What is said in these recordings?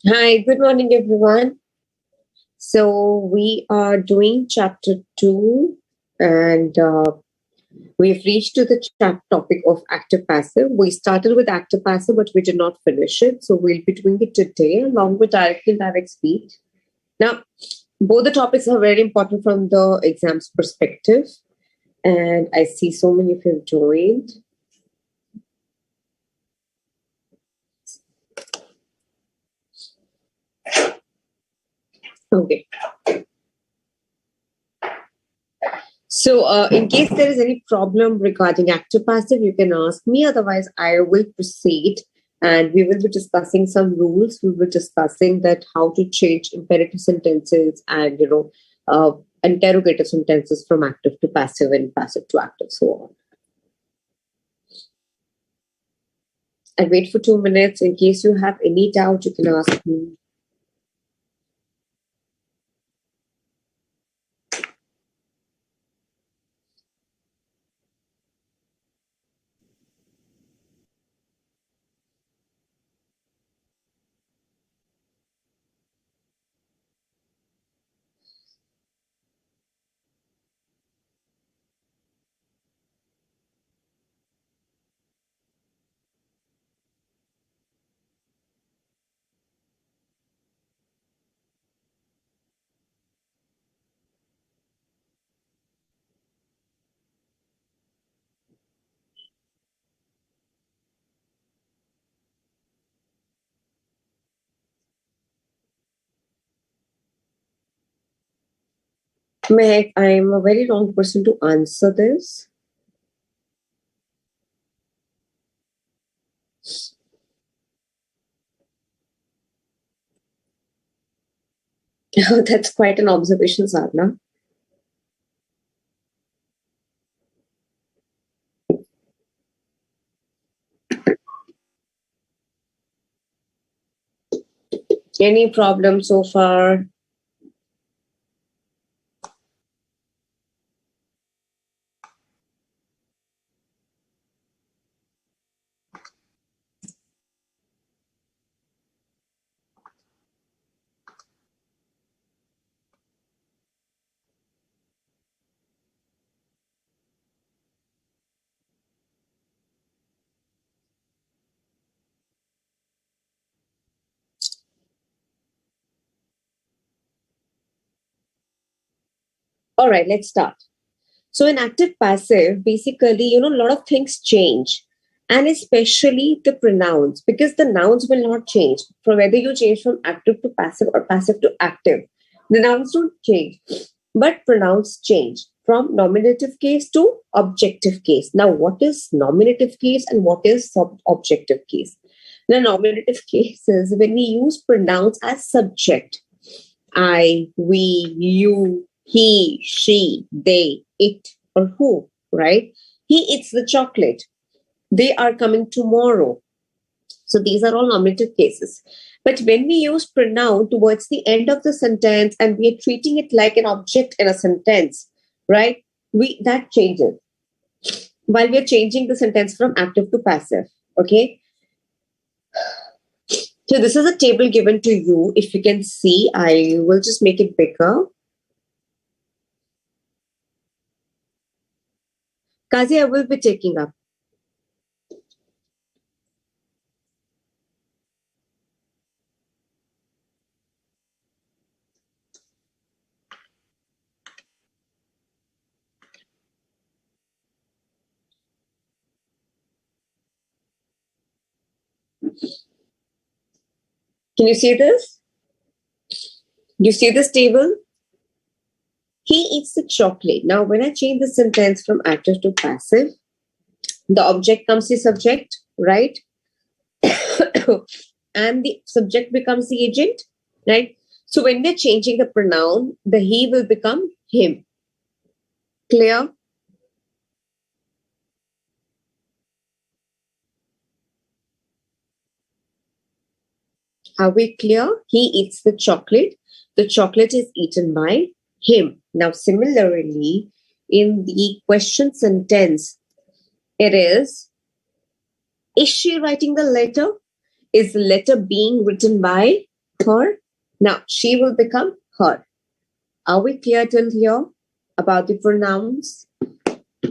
Hi, good morning, everyone. So, we are doing chapter 2, and we've reached to the topic of active passive. We started with active passive, but we did not finish it. So, we'll be doing it today along with direct and indirect speech. Now, both the topics are very important from the exam's perspective, and I see so many of you have joined. Okay. So, in case there is any problem regarding active passive, you can ask me. Otherwise, I will proceed, and we will be discussing some rules. We will be discussing that how to change imperative sentences and interrogative sentences from active to passive and passive to active, so on. I'll wait for 2 minutes. In case you have any doubt, you can ask me. Meg, I'm a very wrong person to answer this. That's quite an observation, Sadhna. Any problem so far? All right, let's start. So in active passive, basically, a lot of things change, and especially the pronouns, because the nouns will not change. For whether you change from active to passive or passive to active, the nouns don't change, but pronouns change from nominative case to objective case. Now, what is nominative case and what is objective case? The nominative case is when we use pronouns as subject. I, we, you, he, she, they, it, or who, right? He eats the chocolate. They are coming tomorrow. So these are all nominative cases. But when we use pronoun towards the end of the sentence and we are treating it like an object in a sentence, right? That changes. While we are changing the sentence from active to passive. Okay. So this is a table given to you. If you can see, I will just make it bigger. Kazi, I will be taking up. Can you see this? You see this table? He eats the chocolate. Now, when I change the sentence from active to passive, the object comes the subject, right? And the subject becomes the agent, right? So when we're changing the pronoun, the he will become him. Clear? Are we clear? He eats the chocolate. The chocolate is eaten by him. Now, similarly, in the question sentence, it is she writing the letter? Is the letter being written by her. Now, she will become her. Are we clear till here about the pronouns?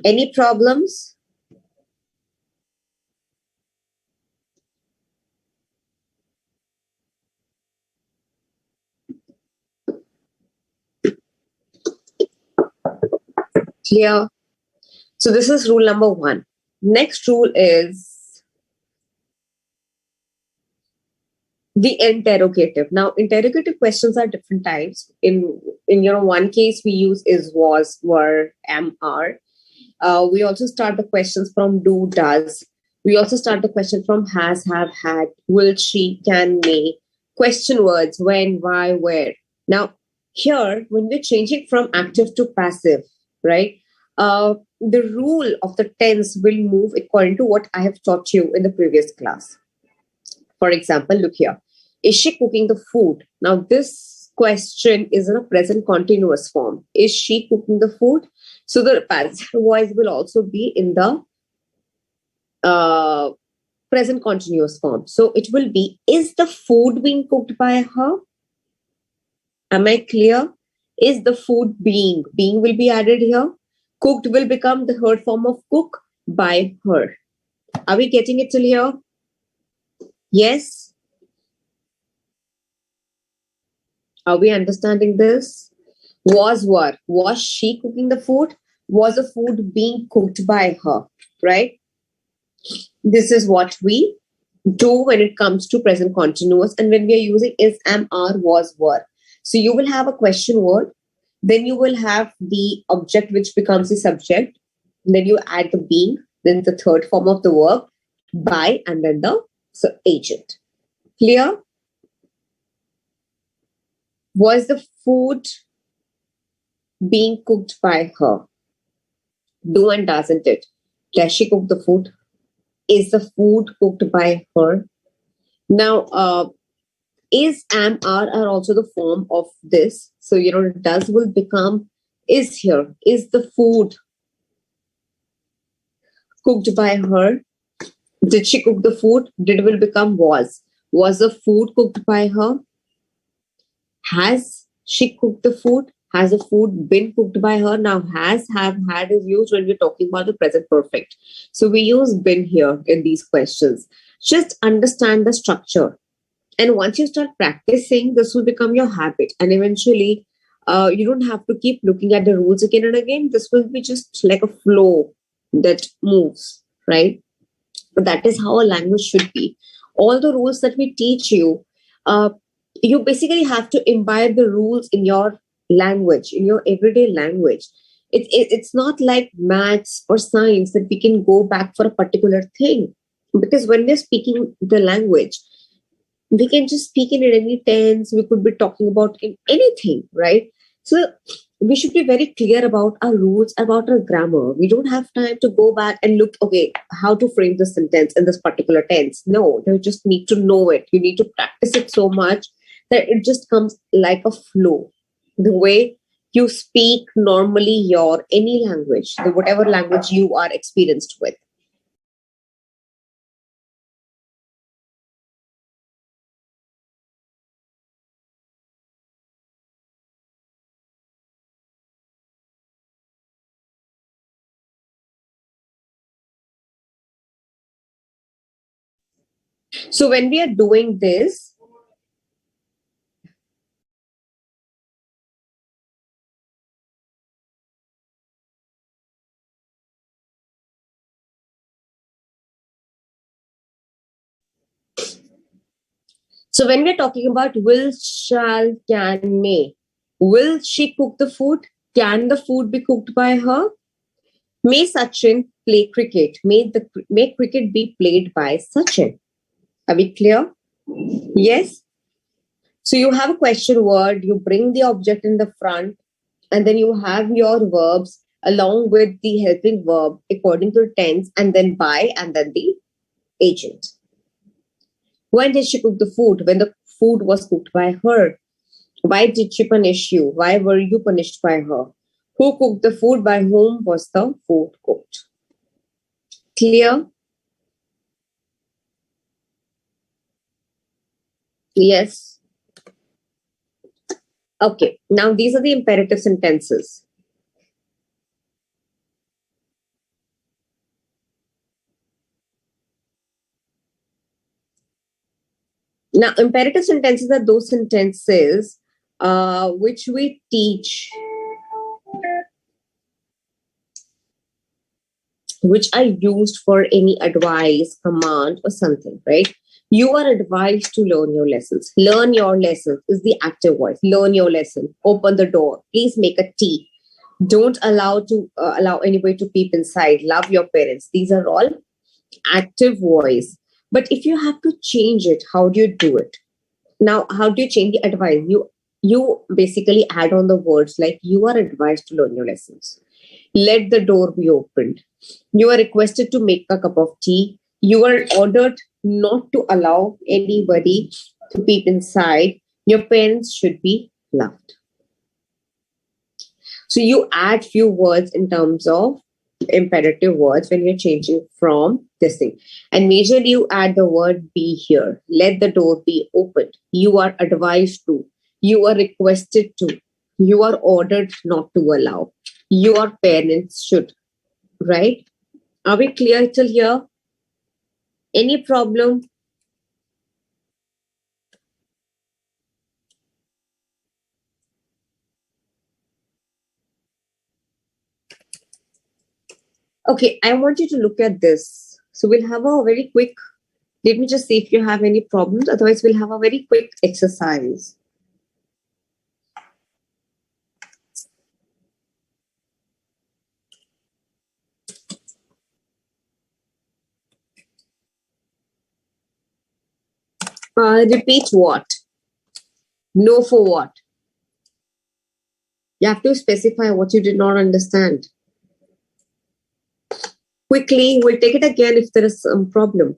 Any problems? Clear? So this is rule number 1. Next rule is the interrogative. Now, interrogative questions are different types. In one case we use is, was, were, am, are. We also start the questions from do, does. We also start the question from has, have, had, will, she, can, may. Question words when, why, where. Now, here, when we're changing from active to passive, right? The rule of the tense will move according to what I have taught you in the previous class. For example, look here. Is she cooking the food? Now, this question is in a present continuous form. Is she cooking the food? So the passive voice will also be in the present continuous form. So it will be, is the food being cooked by her? Am I clear? Is the food being? Being will be added here. Cooked will become the third form of cook, by her. Are we getting it till here? Yes? Are we understanding this? Was, were. Was she cooking the food? Was the food being cooked by her? Right? This is what we do when it comes to present continuous, and when we are using is, am, are, was, were. So you will have a question word, then you will have the object which becomes the subject, then you add the being, then the third form of the verb, by, and then the agent. Clear? Was the food being cooked by her? Do and doesn't it? Does she cook the food? Is the food cooked by her? Now, is, am, are also the form of this. So, does will become is here. Is the food cooked by her? Did she cook the food? Did will become was. Was the food cooked by her? Has she cooked the food? Has the food been cooked by her? Now, has, have, had is used when we're talking about the present perfect. So we use been here in these questions. Just understand the structure. And once you start practicing, this will become your habit. And eventually, you don't have to keep looking at the rules again and again. This will be just like a flow that moves, right? That is how a language should be. All the rules that we teach you, you basically have to imbibe the rules in your language, in your everyday language. It's not like maths or science that we can go back for a particular thing. Because when we're speaking the language, we can just speak in any tense. We could be talking about in anything, right? So we should be very clear about our rules, about our grammar. We don't have time to go back and look, okay, how to frame the sentence in this particular tense. No, you just need to know it. You need to practice it so much that it just comes like a flow. The way you speak normally your any language, whatever language you are experienced with. So when we are doing this, so when we're talking about will, shall, can, may, will she cook the food? Can the food be cooked by her? May Sachin play cricket? May cricket be played by Sachin? Are we clear? Yes. So you have a question word, you bring the object in the front, and then you have your verbs along with the helping verb according to tense, and then by, and then the agent. When did she cook the food? When the food was cooked by her. Why did she punish you? Why were you punished by her? Who cooked the food? By whom was the food cooked? Clear? Yes. Okay, now these are the imperative sentences. Now, imperative sentences are those sentences which we teach, which are used for any advice, command, or something, right? You are advised to learn your lessons. Learn your lessons is the active voice. Learn your lesson. Open the door. Please make a tea. Don't allow anybody to peep inside. Love your parents. These are all active voice. But if you have to change it, how do you do it? Now, how do you change the advice? You basically add on the words like you are advised to learn your lessons. Let the door be opened. You are requested to make a cup of tea. You are ordered not to allow anybody to peep inside. Your parents should be loved. So you add few words in terms of imperative words when you're changing from this thing. And majorly you add the word be here. Let the door be opened. You are advised to. You are requested to. You are ordered not to allow. Your parents should. Right? Are we clear till here? Any problem? Okay, I want you to look at this. So we'll have a very quick, let me just see if you have any problems. Otherwise, we'll have a very quick exercise. Repeat what? No for what? You have to specify what you did not understand. Quickly, we'll take it again if there is some problem.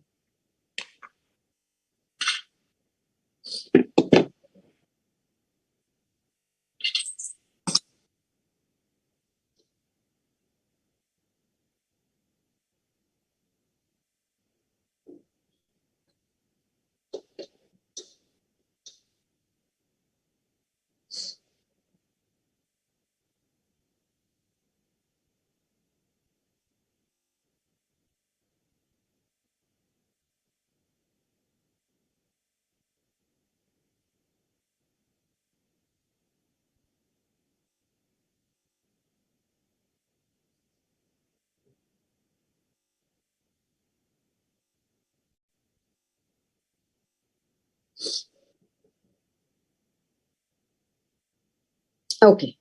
Okay.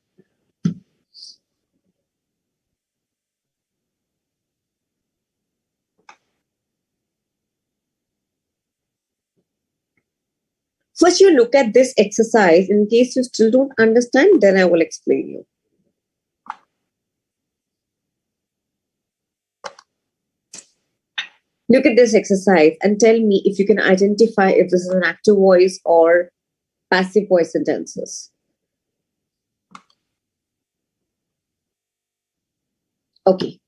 First, you look at this exercise. In case you still don't understand, then I will explain you. Look at this exercise and tell me if you can identify if this is an active voice or passive voice sentences. Okay.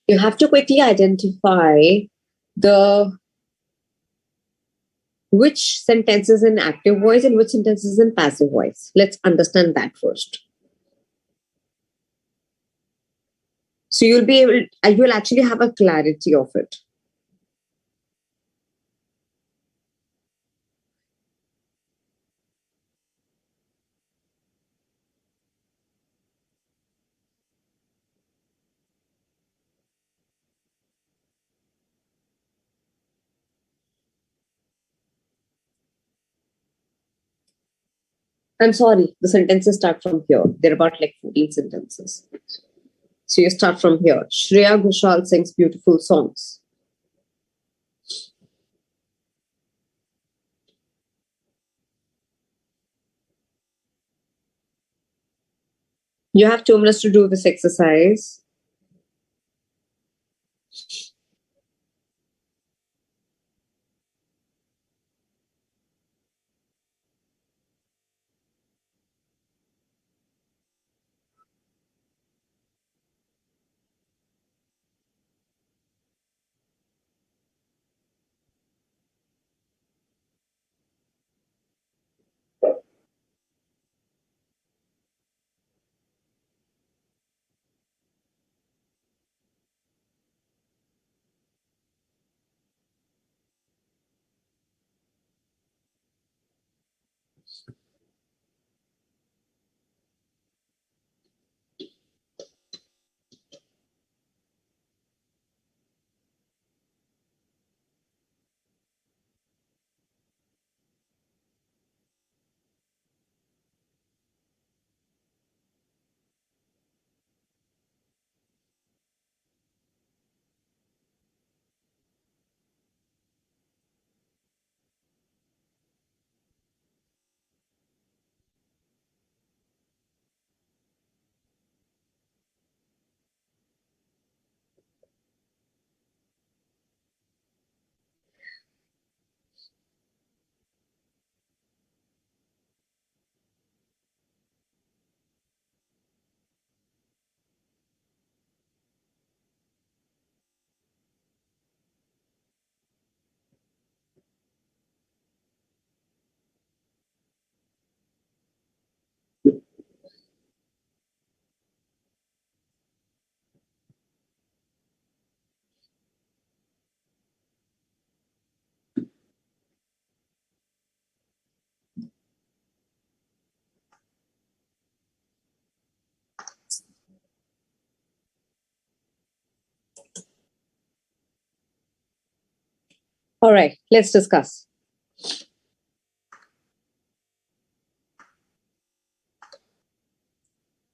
You have to quickly identify the which sentence is in active voice and which sentence is in passive voice. Let's understand that first. So you'll be able, you'll actually have a clarity of it. I'm sorry, the sentences start from here. There are about like 14 sentences. So you start from here. Shreya Ghoshal sings beautiful songs. You have 2 minutes to do this exercise. All right, let's discuss.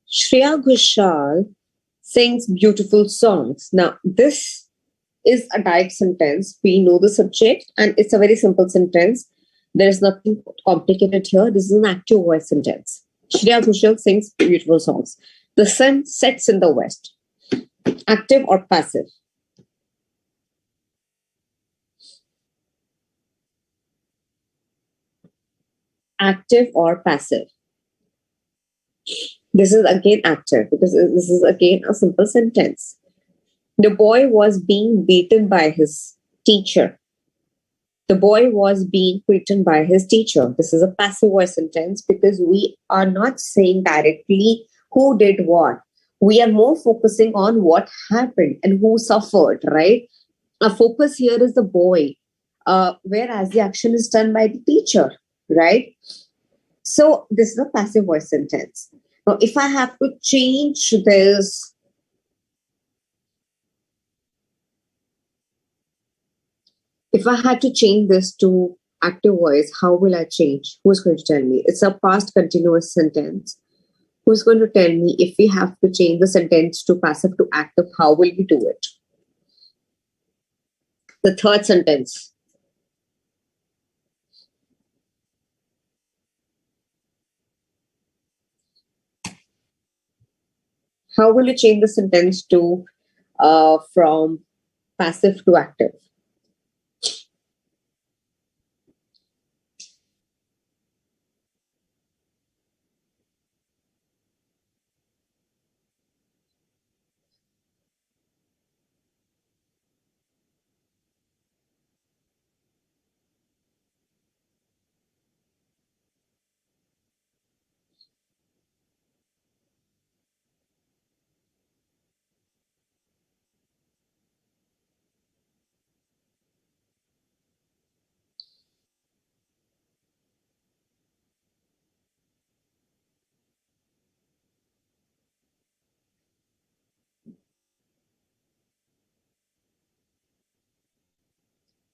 Shreya Ghoshal sings beautiful songs. Now, this is a direct sentence. We know the subject, and it's a very simple sentence. There is nothing complicated here. This is an active voice sentence. Shreya Ghoshal sings beautiful songs. The sun sets in the west. Active or passive? Active or passive? This is again active because this is again a simple sentence. The boy was being beaten by his teacher. The boy was being beaten by his teacher. This is a passive voice sentence because we are not saying directly who did what. We are more focusing on what happened and who suffered, right? Our focus here is the boy, whereas the action is done by the teacher, right? So this is a passive voice sentence. Now, if I have to change this, if I had to change this to active voice, how will I change? Who's going to tell me? It's a past continuous sentence. Who's going to tell me if we have to change the sentence to passive to active, how will we do it? The third sentence. How will you change the sentence to from passive to active?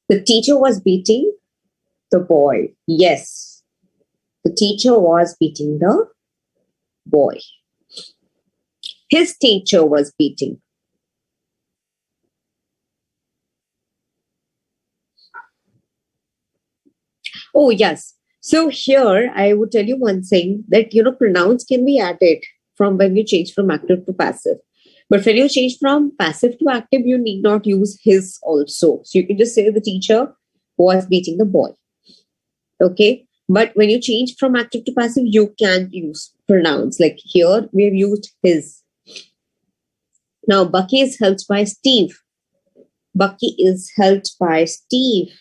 The teacher was beating the boy. Yes. The teacher was beating the boy. His teacher was beating. Oh, yes. So here I would tell you one thing that, pronouns can be added from when you change from active to passive. But when you change from passive to active, you need not use his also. So you can just say the teacher was beating the boy. Okay. But when you change from active to passive, you can use pronouns. Like here, we have used his. Now, Bucky is helped by Steve. Bucky is helped by Steve.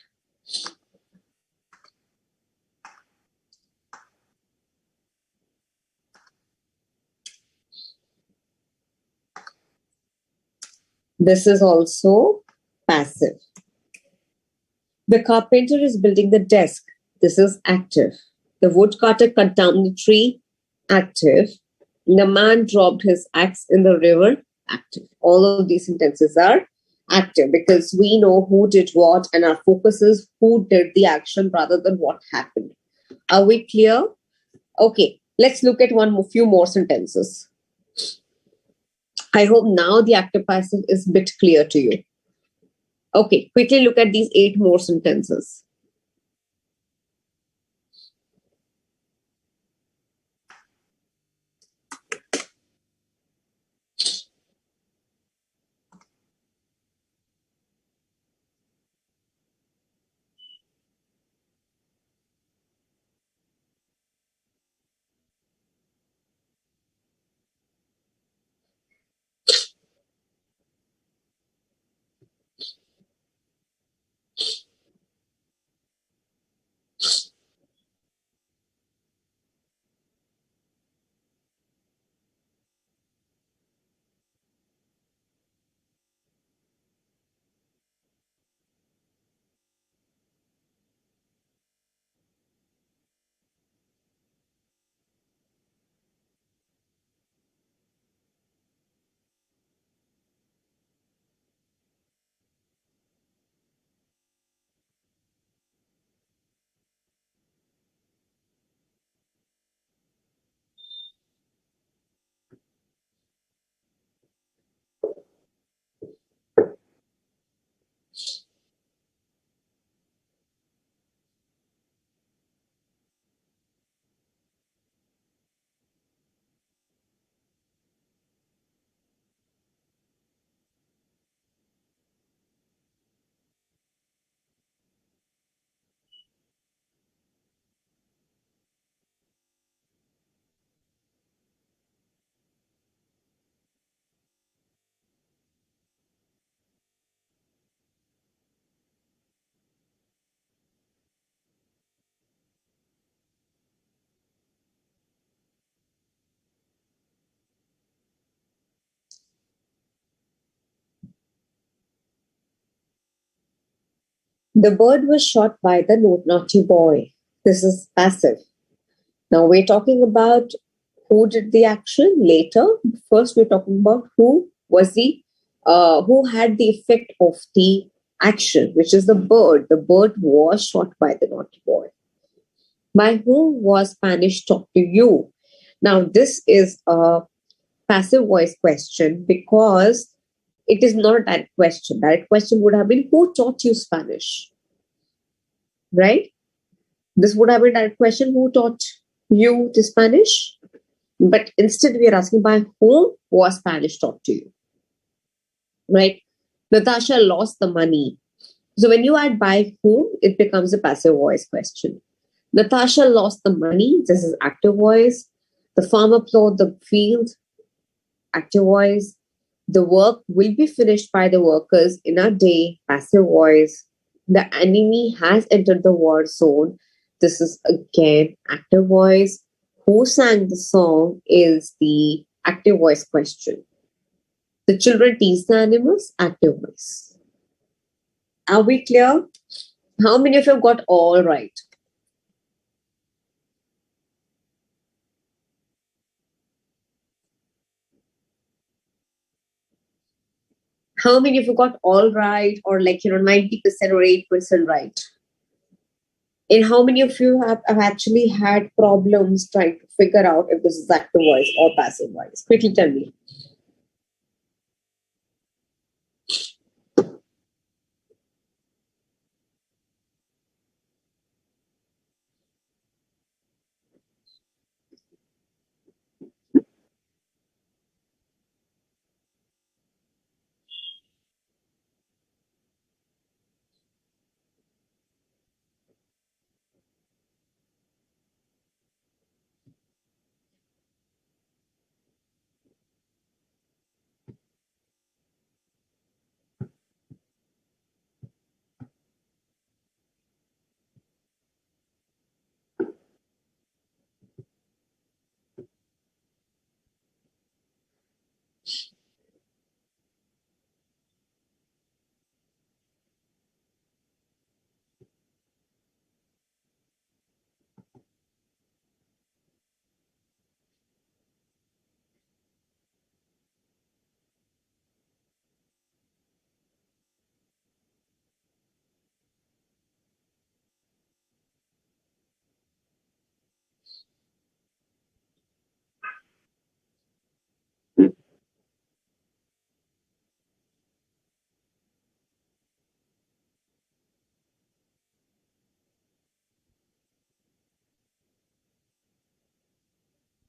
This is also passive. The carpenter is building the desk. This is active. The woodcutter cut down the tree. Active. The man dropped his axe in the river. Active. All of these sentences are active because we know who did what and our focus is who did the action rather than what happened. Are we clear? Okay, let's look at few more sentences. I hope now the active passive is a bit clear to you. Okay, quickly look at these 8 more sentences. The bird was shot by the naughty boy. This is passive. Now we're talking about who did the action later. First, we're talking about who had the effect of the action, which is the bird. The bird was shot by the naughty boy. By whom was Spanish taught to you? Now, this is a passive voice question because it is not a direct question. Direct question would have been who taught you Spanish? Right? This would have been a direct question who taught you the Spanish? But instead, we are asking by whom was Spanish taught to you? Right? Natasha lost the money. So when you add by whom, it becomes a passive voice question. Natasha lost the money. This is active voice. The farmer plowed the field. Active voice. The work will be finished by the workers in a day. Passive voice. The enemy has entered the war zone. This is again active voice. Who sang the song is the active voice question. The children tease the animals. Active voice. Are we clear? How many of you have got all right? How many of you got all right or 90% or 8% right? And how many of you have actually had problems trying to figure out if this is active voice or passive voice? Quickly tell me.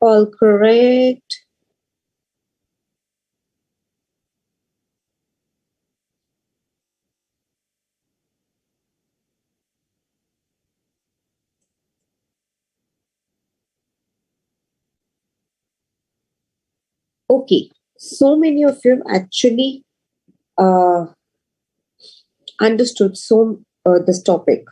All correct. Okay. So many of you have actually uh, understood this topic.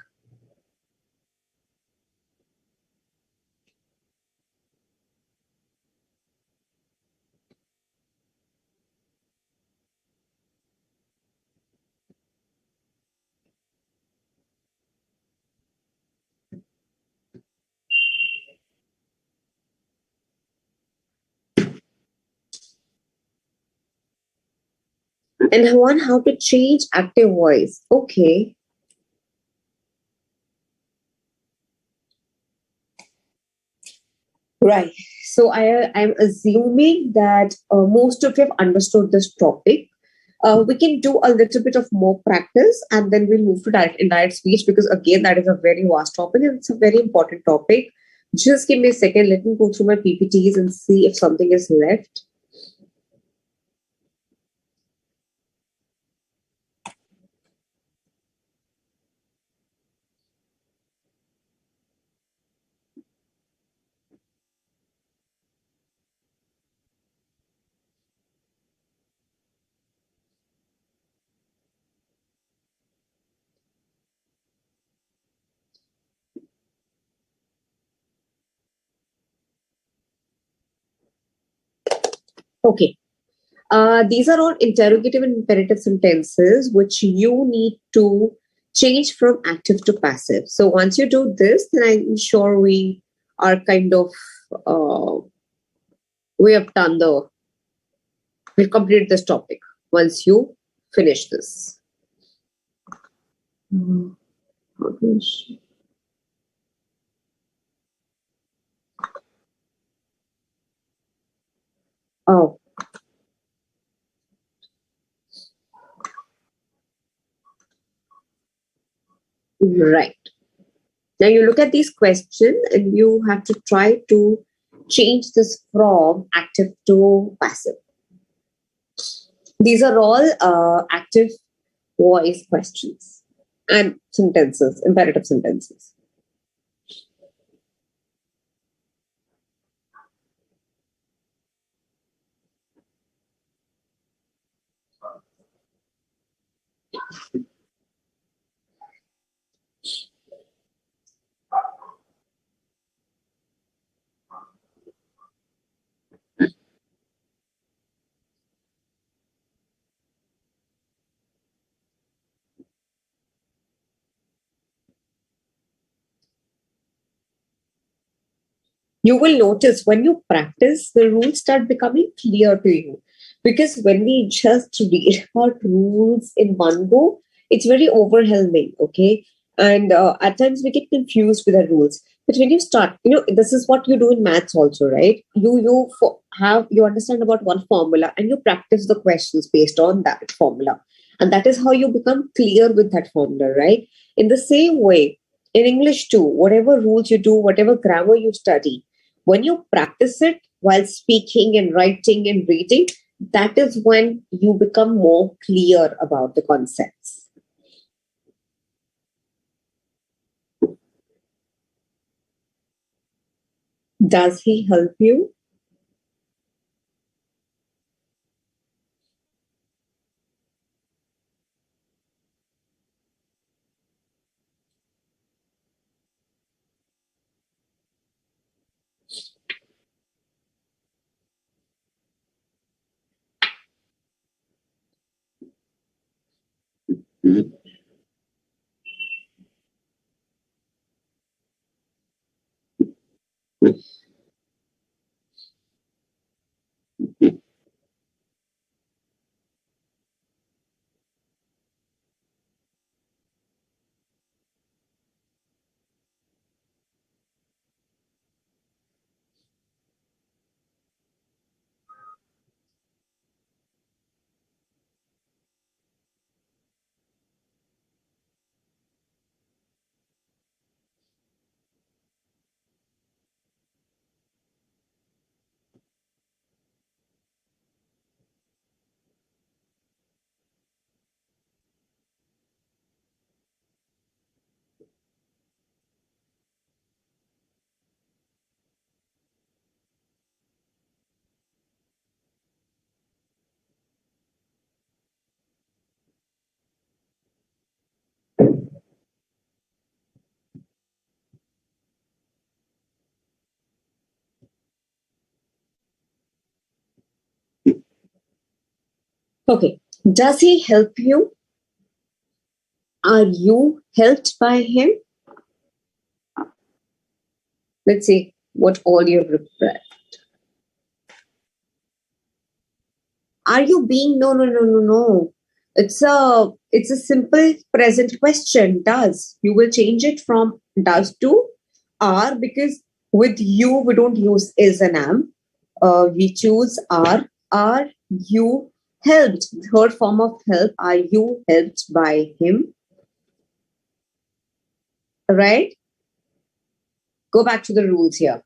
And one, how to change active voice. Okay. Right. So I'm assuming that most of you have understood this topic. We can do a little bit of more practice and then we'll move to direct indirect speech because again that is a very vast topic and it's a very important topic. Just give me a second. Let me go through my PPTs and see if something is left. Okay. These are all interrogative and imperative sentences which you need to change from active to passive. So once you do this, then I'm sure we are kind of we have done the we'll complete this topic once you finish this. Mm, Oh, right. Now you look at these questions and you have to try to change this from active to passive. These are all active voice questions and sentences, imperative sentences. You will notice when you practice, the rules start becoming clear to you. Because when we just read about rules in one go, it's very overwhelming. Okay. And at times we get confused with the rules. But when you start, this is what you do in maths also, right? You understand about one formula and you practice the questions based on that formula, and that is how you become clear with that formula, right? In the same way, in English too, whatever rules you do, whatever grammar you study, when you practice it while speaking and writing and reading, that is when you become more clear about the concepts. Does he help you? Okay. Does he help you? Are you helped by him? Let's see what all you've replied. Are you being? No, no, no, no, no. It's a simple present question. Does. You will change it from does to are, because with you we don't use is and am. We choose are. Are you helped? Third form of help. Are you helped by him? Right? Go back to the rules here.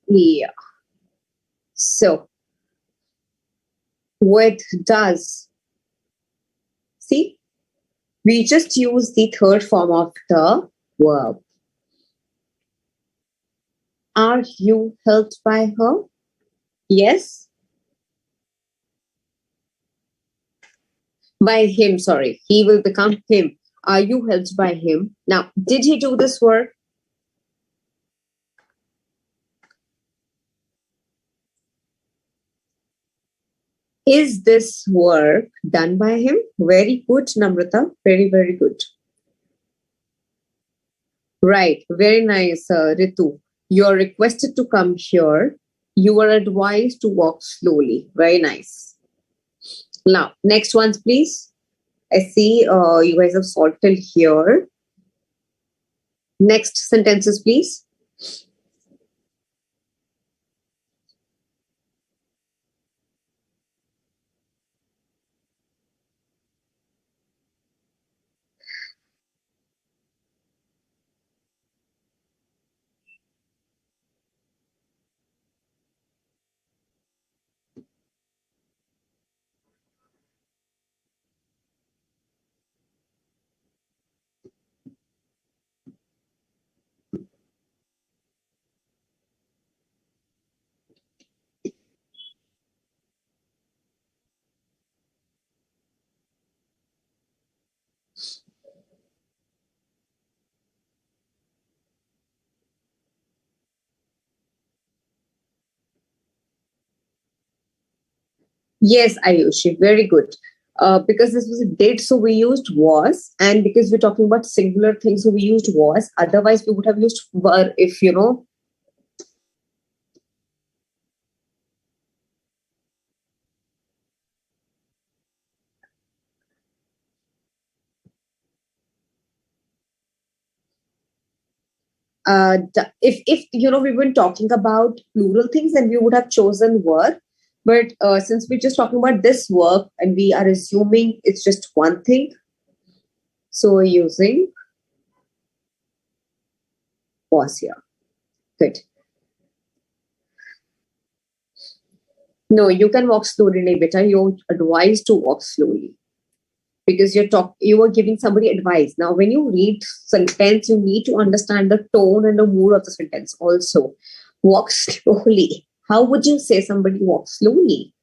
Yeah. So with does, see, we just use the third form of the verb. Are you helped by her? Yes. By him, sorry. He will become him. Are you helped by him? Now, did he do this work? Is this work done by him? Very good, Namrata. Very, very good. Right. Very nice, Ritu. You are requested to come here. You are advised to walk slowly. Very nice. Now, next ones, please. I see you guys have solved till here. Next sentences, please. Yes, Ayushi, very good. Because this was a did, so we used was, and because we're talking about singular things, so we used was. Otherwise, we would have used were if If we've been talking about plural things, then we would have chosen were. But since we're just talking about this work and we are assuming it's just one thing, so we're using was here. Good. No, you can walk slowly, nahi beta. You're advised to walk slowly because you are giving somebody advice. Now, when you read sentence, you need to understand the tone and the mood of the sentence. Also, walk slowly. How would you say somebody walks slowly?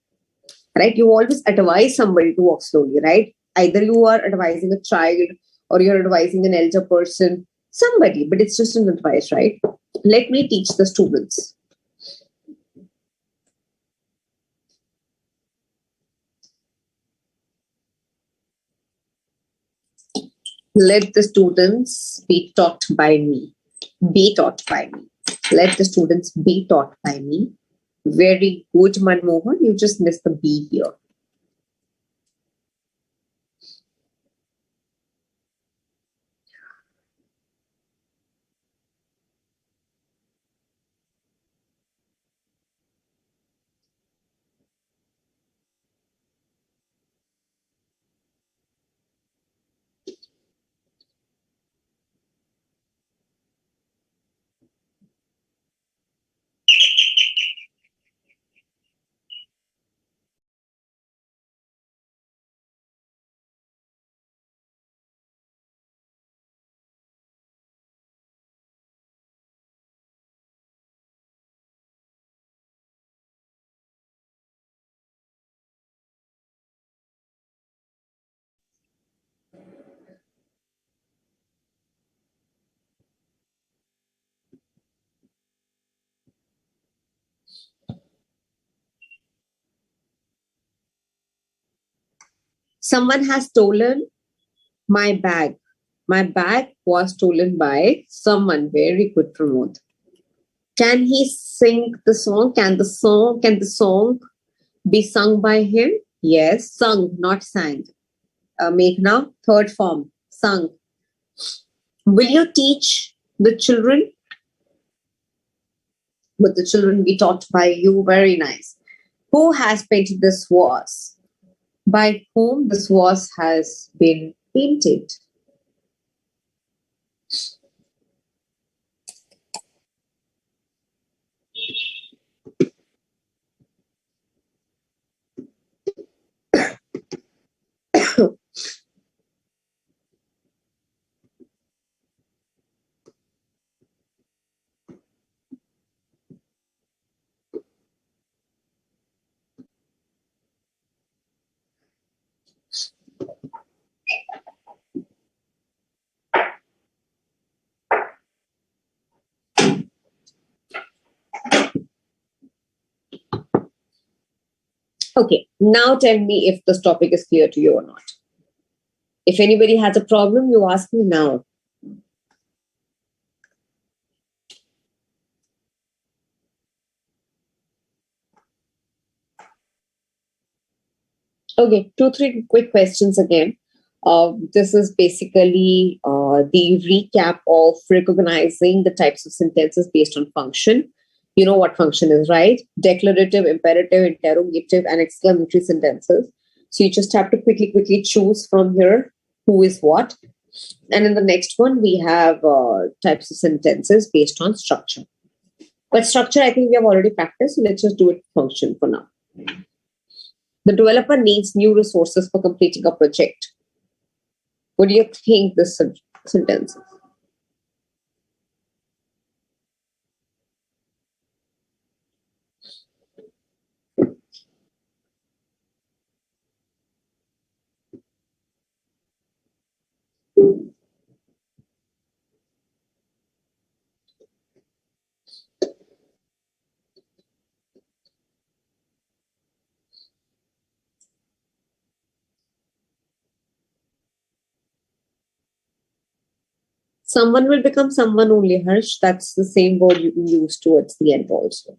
Right? You always advise somebody to walk slowly, right? Either you are advising a child or you're advising an elder person, somebody, but it's just an advice, right? Let me teach the students. Let the students be taught by me. Be taught by me. Let the students be taught by me. Very good, Manmohan. You just missed the B here. Someone has stolen my bag. My bag was stolen by someone. Very good, Pramod. Can he sing the song? Can the song be sung by him? Yes, sung, not sang. Meghna, third form, sung. Will you teach the children? Would the children be taught by you? Very nice. Who has painted this vase? By whom this vase has been painted? Okay, now tell me if this topic is clear to you or not. If anybody has a problem, you ask me now. Okay, two, three quick questions again. This is basically the recap of recognizing the types of sentences based on function. You know what function is, right? Declarative, imperative, interrogative, and exclamatory sentences. So you just have to quickly choose from here who is what. And in the next one, we have types of sentences based on structure. But structure, I think we have already practiced. So let's just do it function for now. The developer needs new resources for completing a project. What do you think this sentence is? Someone will become someone only, Harsh. That's the same word you can use towards the end also.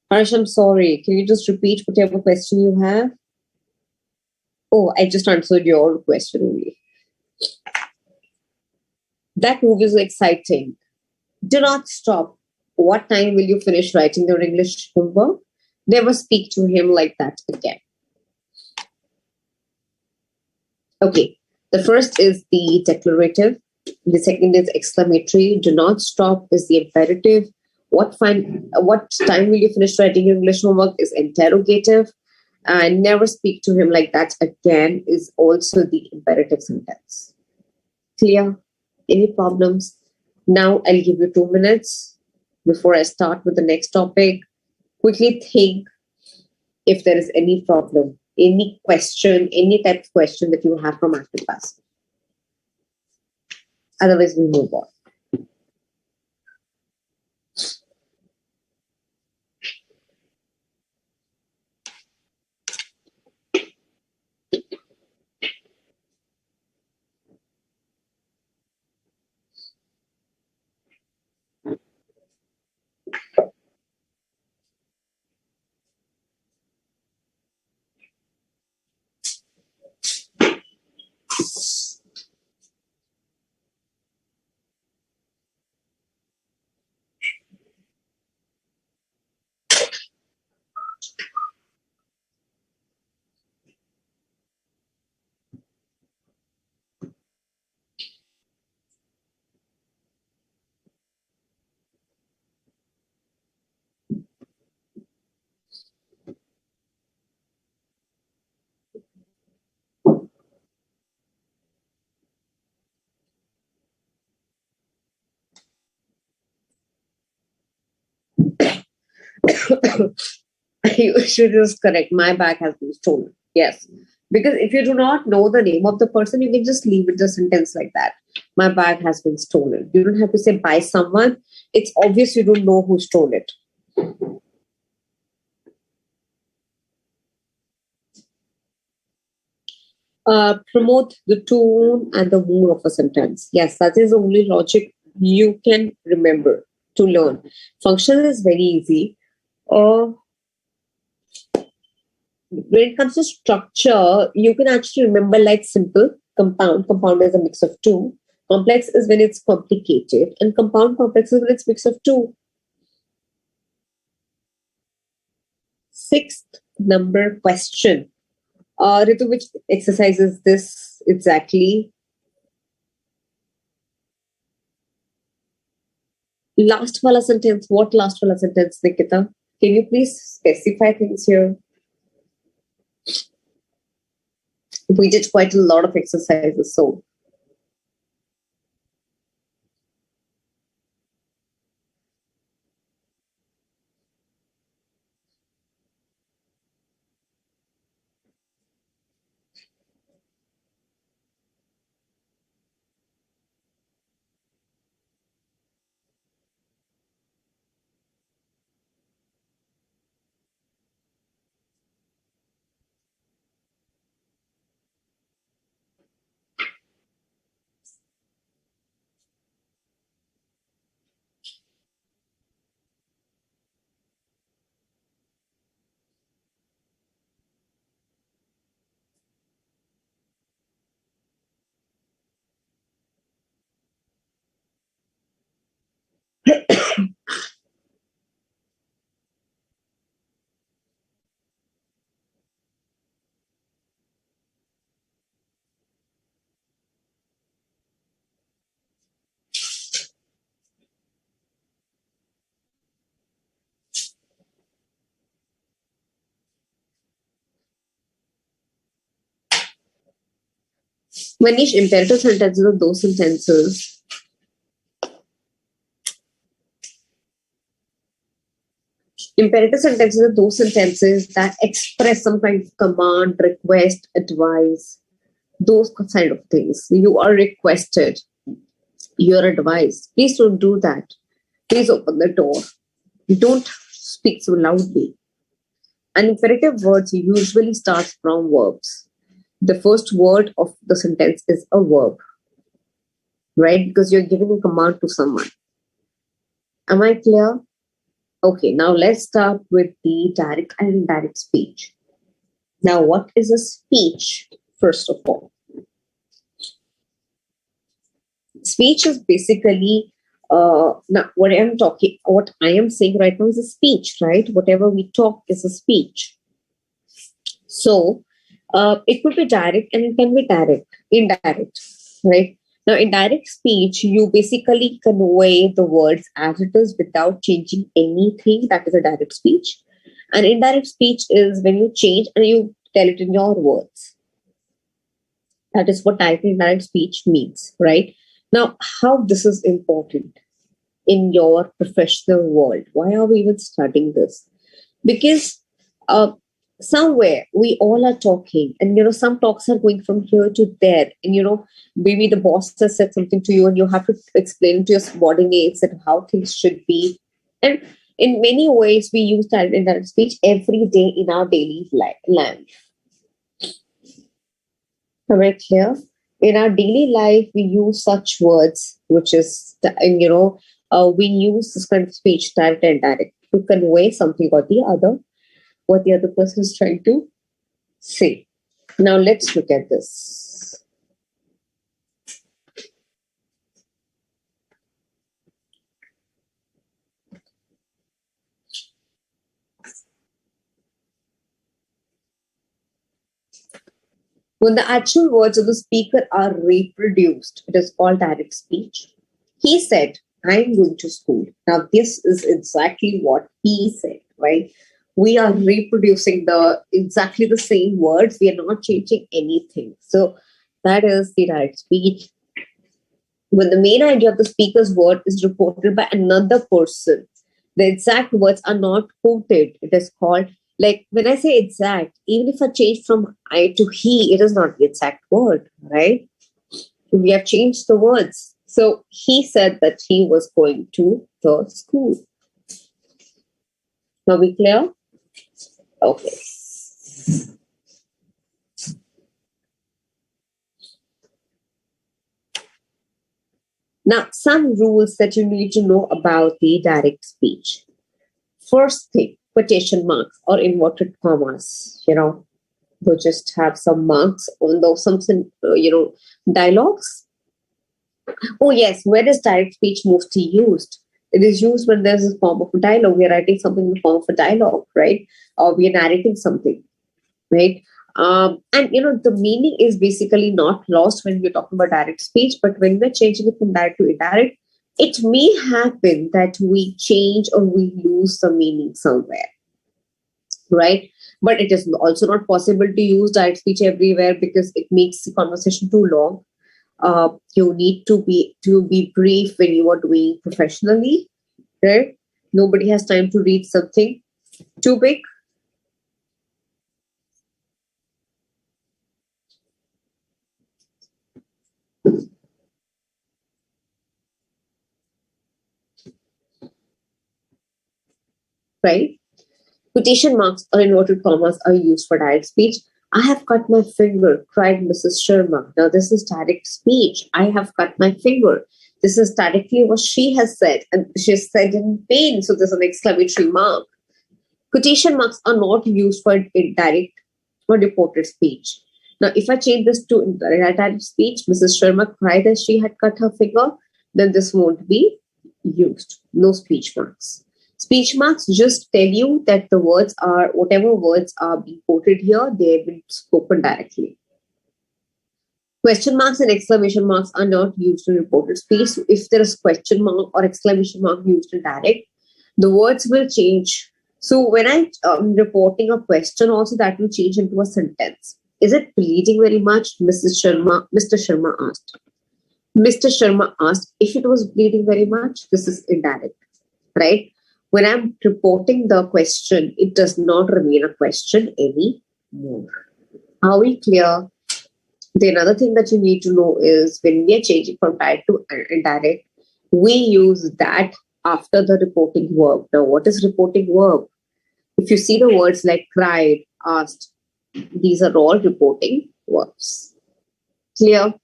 Harsh, I'm sorry. Can you just repeat whatever question you have? Oh, I just answered your question only. That movie is exciting. Do not stop. What time will you finish writing your English homework? Never speak to him like that again. Okay. The first is the declarative. The second is exclamatory. Do not stop is the imperative. What time will you finish writing your English homework is interrogative. And never speak to him like that again is also the imperative sentence. Clear? Any problems? Now I'll give you 2 minutes before I start with the next topic. Quickly think if there is any problem, any question, any type of question that you have from active passive. Otherwise, we move on. You should just correct. My bag has been stolen. Yes. Because if you do not know the name of the person, you can just leave it the sentence like that. My bag has been stolen. You don't have to say by someone. It's obvious you don't know who stole it. Promote the tone and the mood of a sentence. Yes, that is the only logic you can remember to learn. Function is very easy. When it comes to structure, you can actually remember like simple, compound. Compound is a mix of two. Complex is when it's complicated, and compound complex is when it's mix of two. Sixth number question. Ritu, which exercise is this exactly? Last wala sentence. What last wala sentence, Nikita? Can you please specify things here? We did quite a lot of exercises, so Manish, imperative sentences are those sentences. Imperative sentences are those sentences that express some kind of command, request, advice, those kind of things. You are requested, you're advised. Please don't do that. Please open the door. Don't speak so loudly. And imperative words usually start from verbs. The first word of the sentence is a verb, right? Because you're giving a command to someone. Am I clear? Okay, now let's start with the direct and indirect speech. Now, what is a speech? first of all. Speech is basically now what I am saying right now is a speech, right? Whatever we talk is a speech. So it could be direct and it can be indirect, right? Now, in direct speech, you basically convey the words as it is without changing anything. That is a direct speech. And indirect speech is when you change and you tell it in your words. That is what direct and indirect speech means, right? Now, how this is important in your professional world? Why are we even studying this? Because uh, somewhere we all are talking, and some talks are going from here to there, and maybe the boss has said something to you, and you have to explain to your subordinates that how things should be. And in many ways, we use that in that speech every day in our daily life. Correct here. In our daily life, we use such words, which is, we use this kind of speech, direct and indirect, to convey something or the other, what the other person is trying to say. Now, let's look at this. When the actual words of the speaker are reproduced, it is called direct speech. He said, I'm going to school. Now, this is exactly what he said, right? We are reproducing exactly the same words. We are not changing anything. So that is the direct speech. When the main idea of the speaker's word is reported by another person, the exact words are not quoted. It is called, like when I say exact, even if I change from I to he, it is not the exact word, right? We have changed the words. So he said that he was going to the school. Now we clear? Okay. Now, some rules that you need to know about the direct speech. First thing, quotation marks or inverted commas. We just have some marks on those some dialogues. Oh yes, where is direct speech mostly used? It is used when there's a form of a dialogue. We are writing something in the form of a dialogue, right? Or we are narrating something, right? And the meaning is basically not lost when we're talking about direct speech, but when we're changing it from direct to indirect, it may happen that we change or we lose the meaning somewhere, right? But it is also not possible to use direct speech everywhere because it makes the conversation too long. You need to be brief when you are doing professionally, right? Nobody has time to read something too big. Right? Quotation marks or inverted commas are used for direct speech. I have cut my finger, cried Mrs. Sharma. Now, this is direct speech. I have cut my finger. This is directly what she has said, and she has said in pain. So, there's an exclamatory mark. Quotation marks are not used for indirect or reported speech. Now, if I change this to indirect speech, Mrs. Sharma cried as she had cut her finger, then this won't be used. No speech marks. Speech marks just tell you that the words are, whatever words are being quoted here, they have been spoken directly. Question marks and exclamation marks are not used in reported speech. So if there is question mark or exclamation mark used in direct, the words will change. So when I'm reporting a question, also that will change into a sentence. Is it bleeding very much? Mr. Sharma asked. Mr. Sharma asked if it was bleeding very much. This is indirect, right? When I'm reporting the question, it does not remain a question anymore. Are we clear? The another thing that you need to know is when we are changing from direct to indirect, we use that after the reporting verb. Now, what is reporting verb? If you see the words like cried, asked, these are all reporting verbs. Clear?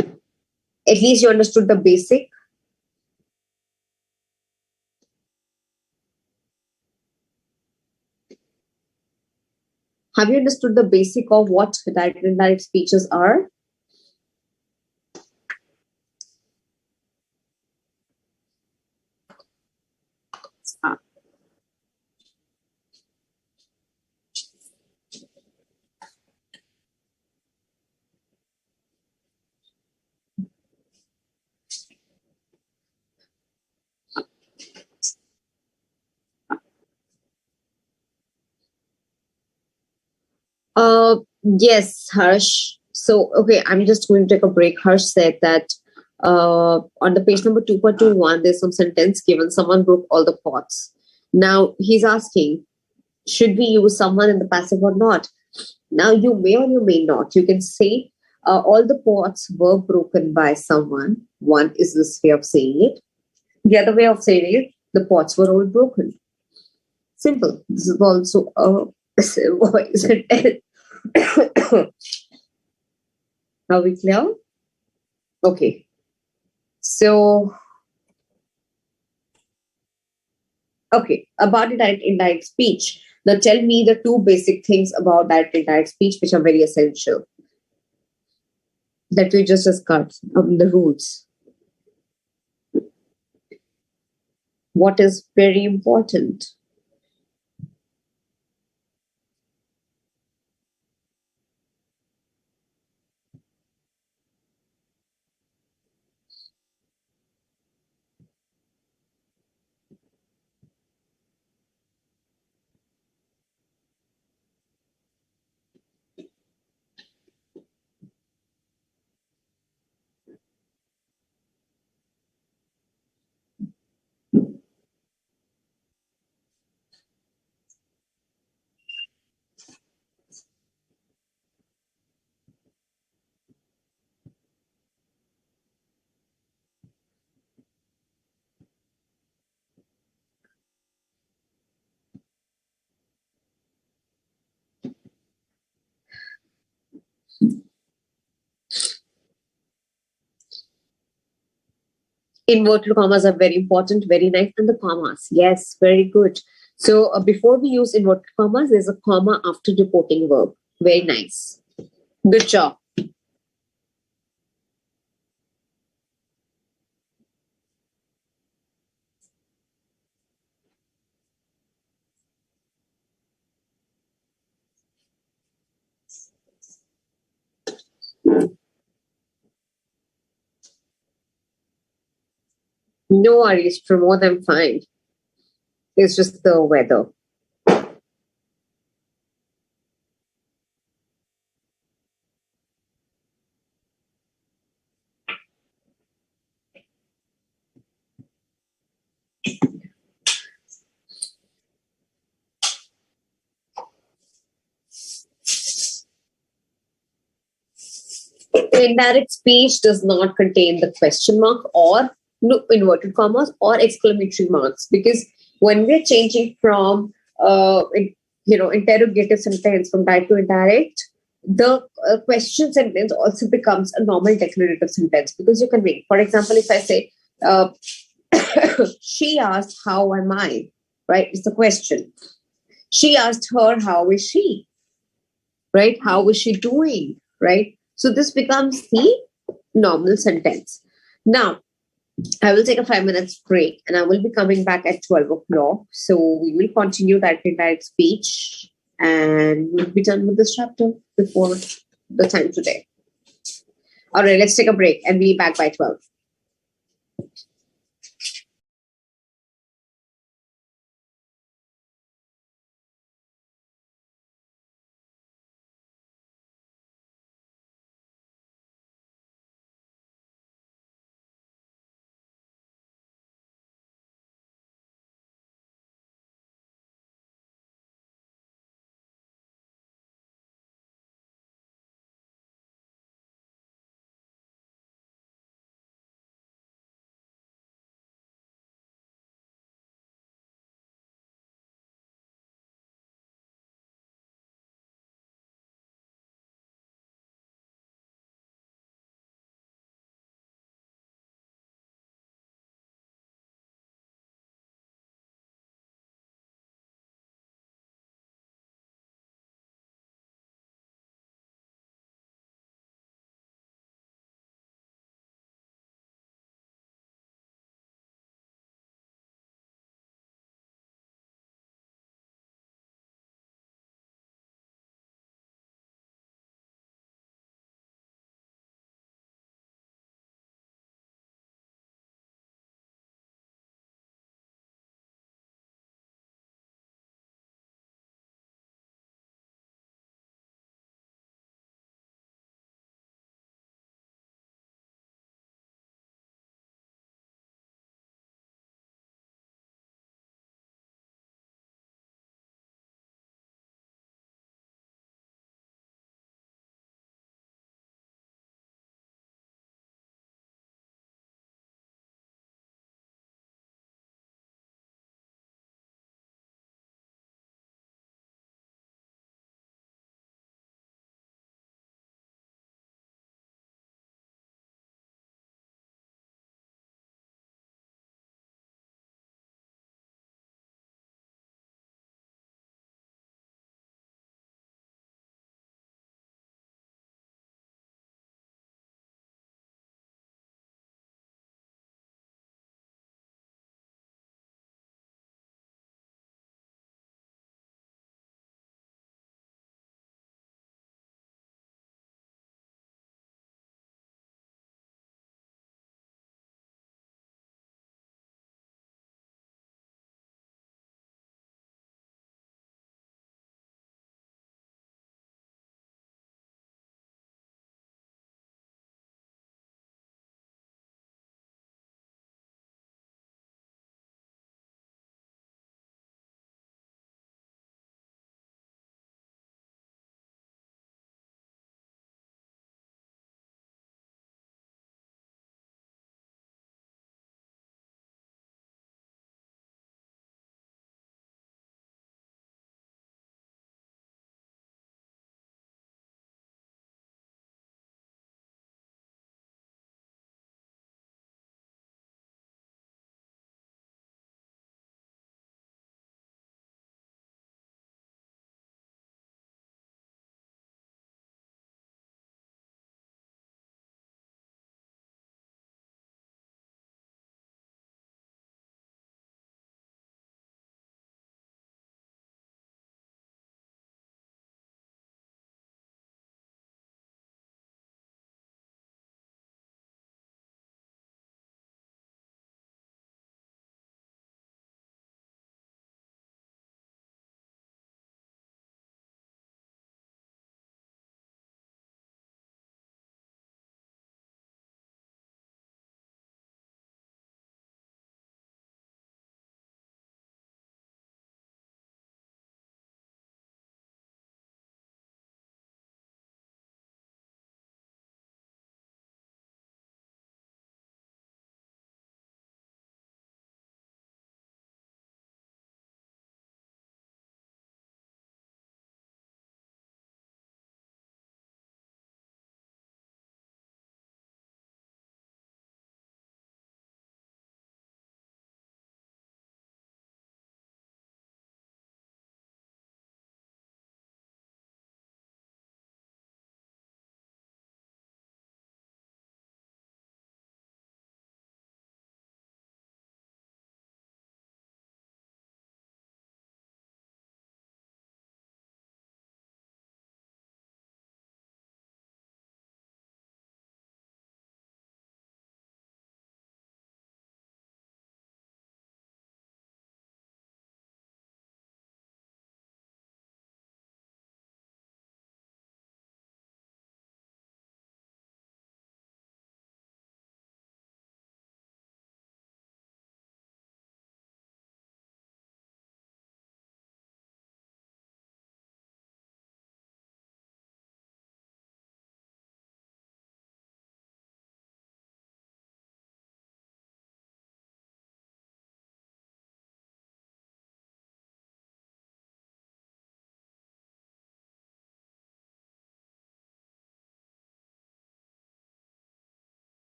At least you understood the basic. Have you understood the basic of what direct and indirect speeches are? Yes, Harsh. So, okay, I'm just going to take a break. Harsh said that on the page number 2.21, there's some sentence given someone broke all the pots. Now, he's asking, should we use someone in the passive or not? Now, you may or you may not. You can say all the pots were broken by someone. One is this way of saying it. The other way of saying it, the pots were all broken. Simple. This is also a sentence. Are we clear? Okay. So, okay, about direct indirect speech. Now, tell me the two basic things about direct indirect speech which are very essential that we just discussed. The rules. What is very important? Inverted commas are very important, very nice. And the commas, yes, very good. So, before we use inverted commas, there's a comma after reporting verb. Very nice. Good job. No worries, promote them fine. It's just the weather. Indirect speech does not contain the question mark or no, inverted commas or exclamatory marks, because when we're changing from interrogative sentence from direct to indirect, the question sentence also becomes a normal declarative sentence, because you can make, for example, if I say uh, she asked how am I, right? It's a question. She asked her how is she, right? How is she doing, right? So this becomes the normal sentence. Now, I will take a 5 minutes break and I will be coming back at 12 o'clock. So we will continue that indirect speech and we'll be done with this chapter before the time today. All right, let's take a break and be back by 12.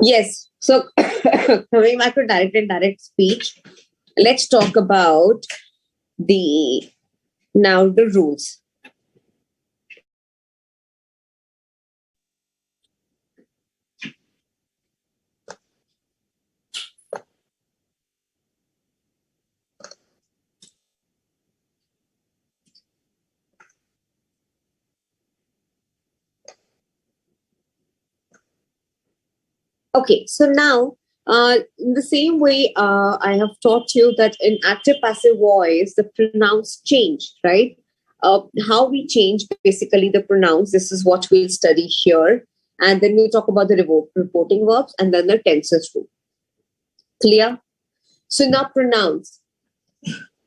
Yes. So coming back to direct and indirect speech, let's talk about the now the rules. Okay, so now in the same way, I have taught you that in active passive voice, the pronouns change, right? How we change basically the pronouns. This is what we'll study here. And then we'll talk about the reporting verbs and then the tenses too. Clear? So now pronouns.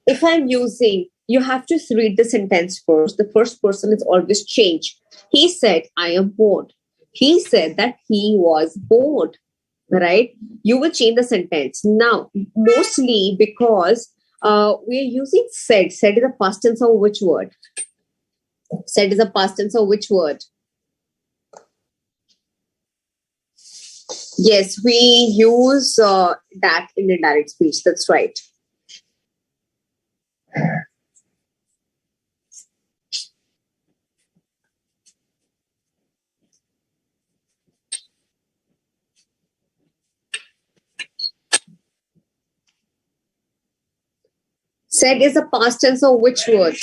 If I'm using, you have to read the sentence first. The first person is always change. He said, I am bored. He said that he was bored, right? You will change the sentence. Now, mostly because we're using said. Said is a past tense of which word? Said is a past tense of which word? Yes, we use that in indirect speech. That's right. Said is a past tense of which word?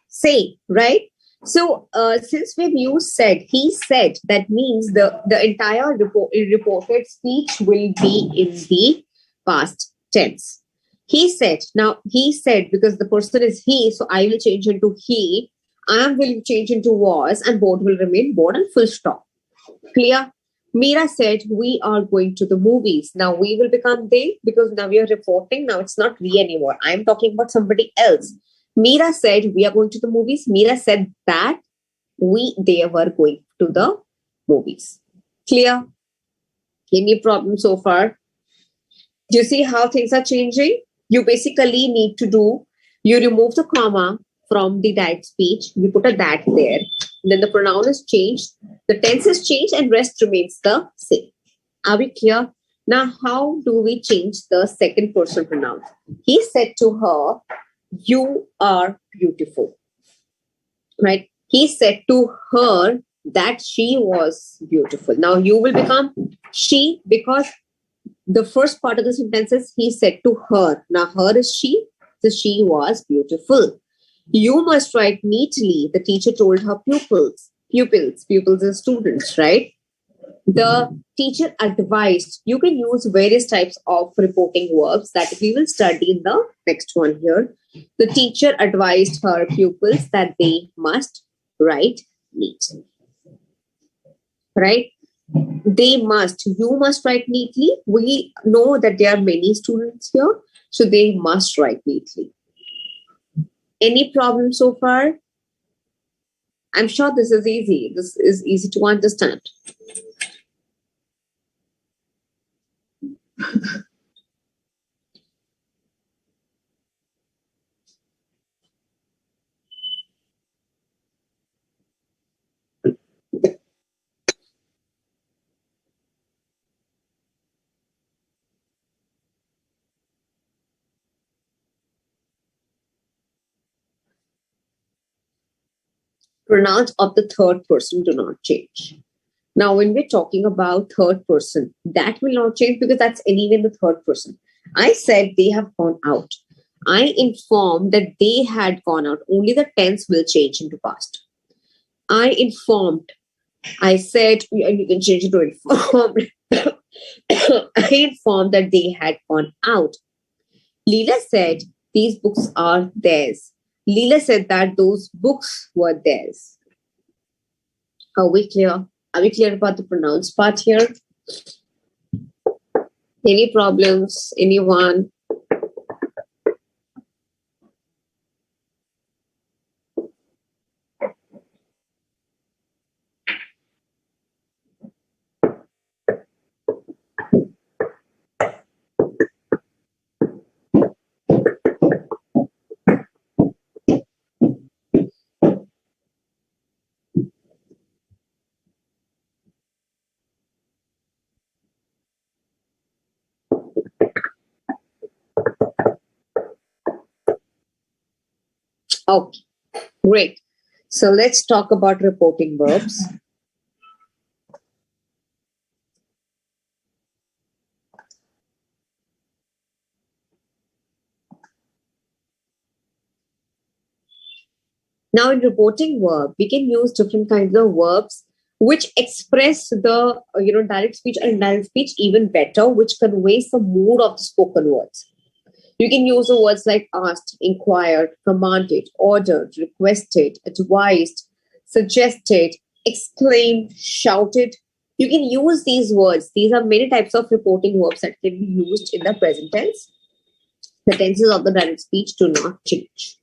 Say, right? So since we've used said, he said, that means the entire reported speech will be in the past tense. He said, now he said, because the person is he, so I will change into he, I will change into was, and board will remain board and full stop. Clear? Mira said, we are going to the movies. Now we will become they because now we are reporting. Now it's not we anymore. I'm talking about somebody else. Mira said, we are going to the movies. Mira said that they were going to the movies. Clear? Any problem so far? Do you see how things are changing? You basically need to do, you remove the comma from the direct speech, you put a that there, then the pronoun is changed, the tense is changed, and rest remains the same. Are we clear? Now, how do we change the second person pronoun? He said to her, you are beautiful. Right? He said to her that she was beautiful. Now you will become she because the first part of the sentence is he said to her. Now her is she, so she was beautiful. You must write neatly, the teacher told her pupils. Pupils are students, right? The teacher advised, you can use various types of reporting verbs that we will study in the next one here. The teacher advised her pupils that they must write neatly. Right? You must write neatly. We know that there are many students here, so they must write neatly. Any problem so far? I'm sure this is easy. This is easy to understand. Pronouns of the third person do not change. Now, when we're talking about third person, that will not change because that's anyway the third person. I said they have gone out. I informed that they had gone out. Only the tense will change into past. I informed. I said, and you can change it to informed. I informed that they had gone out. Leela said, these books are theirs. Leela said that those books were theirs. Are we clear? Are we clear about the pronouns part here? Any problems? Anyone? Okay, great. So let's talk about reporting verbs. Now, in reporting verb, we can use different kinds of verbs which express the direct speech or indirect speech even better, which conveys the mood of the spoken words. You can use the words like asked, inquired, commanded, ordered, requested, advised, suggested, exclaimed, shouted. You can use these words. These are many types of reporting verbs that can be used in the present tense. The tenses of the direct speech do not change.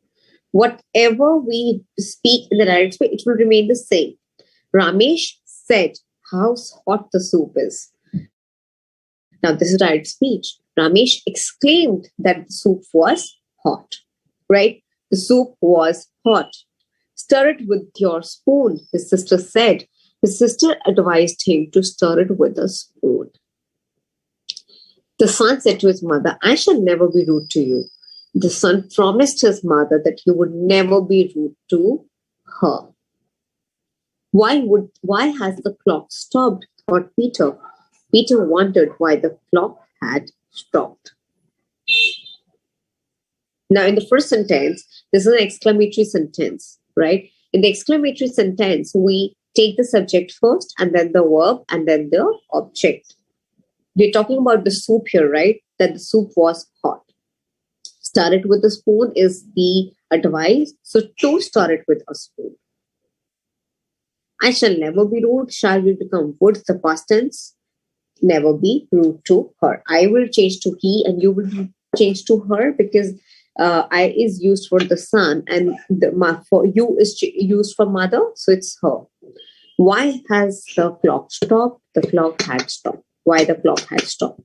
Whatever we speak in the direct speech, it will remain the same. Ramesh said, how hot the soup is. Now, this is direct speech. Ramesh exclaimed that the soup was hot, right? The soup was hot. Stir it with your spoon, his sister said. His sister advised him to stir it with a spoon. The son said to his mother, I shall never be rude to you. The son promised his mother that he would never be rude to her. Why has the clock stopped? Thought Peter. Peter wondered why the clock had stopped. Now, in the first sentence, this is an exclamatory sentence, right? In the exclamatory sentence, we take the subject first, and then the verb, and then the object. We're talking about the soup here, right? That the soup was hot. Stir it with a spoon is the advice. So to stir it with a spoon. I shall never be rude. Shall will become would, the past tense. Never be rude to her. I will change to he and you will change to her because I is used for the son and for you is used for mother. So it's her. Why has the clock stopped? The clock had stopped. Why the clock had stopped?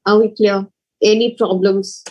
Are we clear? Any problems?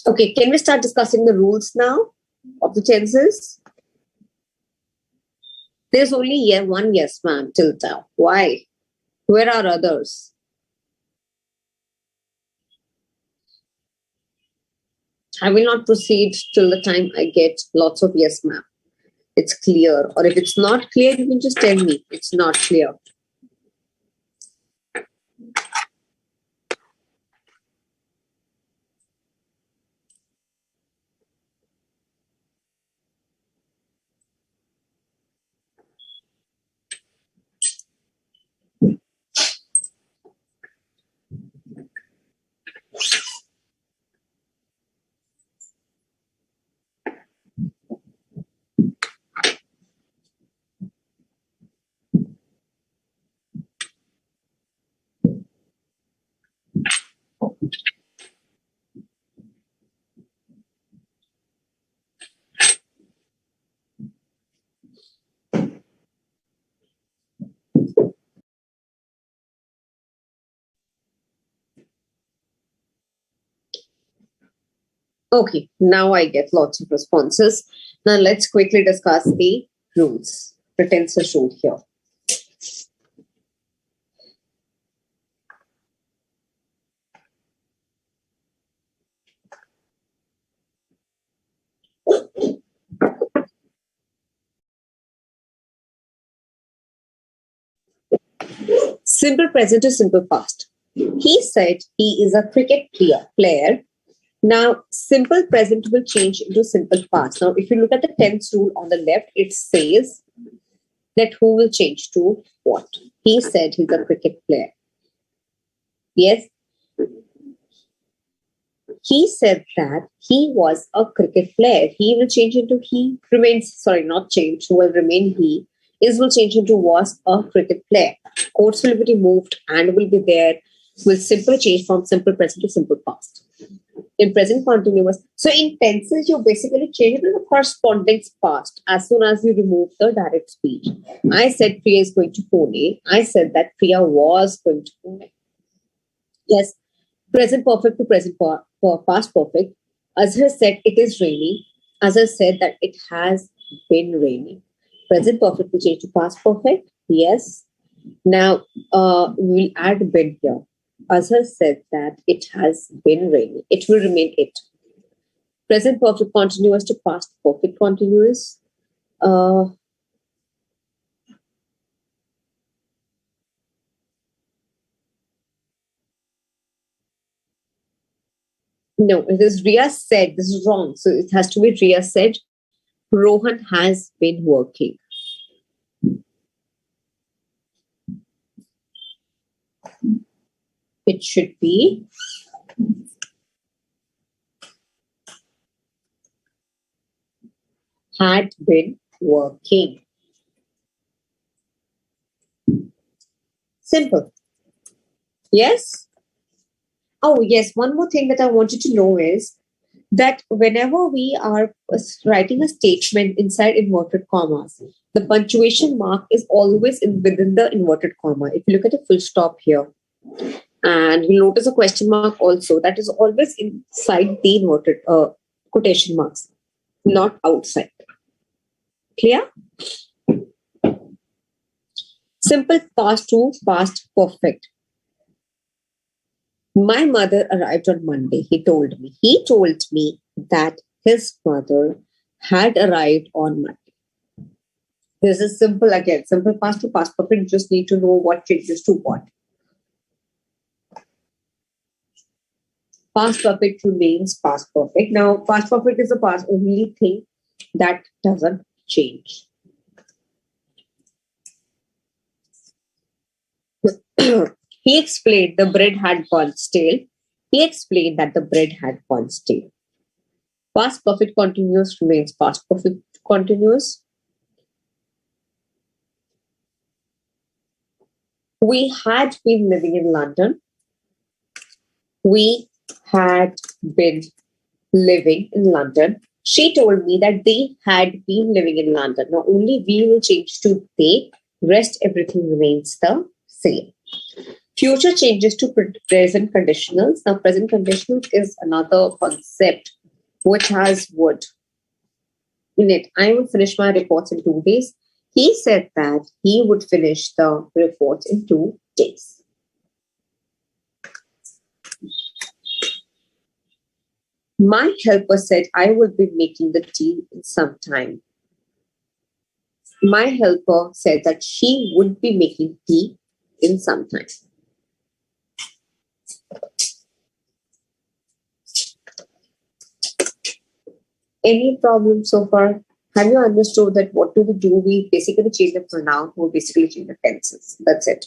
Okay, can we start discussing the rules now of the tenses? There's only one yes, ma'am, till now. Why? Where are others? I will not proceed till the time I get lots of yes, ma'am. It's clear. Or if it's not clear, you can just tell me it's not clear. Okay, now I get lots of responses. Now let's quickly discuss the rules. The tenses rule here. Simple present to simple past. He said he is a cricket player. Now, simple present will change into simple past. Now, if you look at the tense rule on the left, it says that who will change to what. He said he's a cricket player. Yes, he said that he was a cricket player. He will change into he remains, sorry, not change, will remain he. Is will change into was a cricket player. Quotes will be removed and will be there. Will simply change from simple present to simple past. In present continuous. So in tenses, you basically change it to the corresponding past as soon as you remove the direct speech. I said Priya is going to Pune. I said that Priya was going to Pune. Yes, present perfect to past perfect. Azhar said it is raining. Azhar said that it has been raining. Present perfect will change to past perfect. Yes. Now we'll add been here. Azhar said that it has been raining. It will remain it. Present perfect continuous to past perfect continuous. Uh, no, it is Ria said. This is wrong. So it has to be Ria said. Rohan has been working. It should be had been working. Simple. Yes? Oh, yes. One more thing that I wanted to know is that whenever we are writing a statement inside inverted commas, the punctuation mark is always within the inverted comma. If you look at the full stop here, and you'll notice a question mark also, that is always inside the inverted quotation marks, not outside. Clear? Simple past to past perfect. My mother arrived on Monday. He told me. He told me that his mother had arrived on Monday. This is simple again. Simple past to past perfect. You just need to know what changes to what. Past perfect remains past perfect. Now, past perfect is the past only thing that doesn't change. He explained the bread had gone stale. He explained that the bread had gone stale. Past perfect continuous remains past perfect continuous. We had been living in London. We had been living in London. She told me that they had been living in London. Now, only we will change to they. Rest, everything remains the same. Future changes to present conditionals. Now, present conditionals is another concept which has would in it. I will finish my reports in 2 days. He said that he would finish the reports in 2 days. My helper said I will be making the tea in some time. My helper said that she would be making tea in some time. Any problem so far? Have you understood that what do we do? We basically change the pronoun, we basically change the tenses. That's it.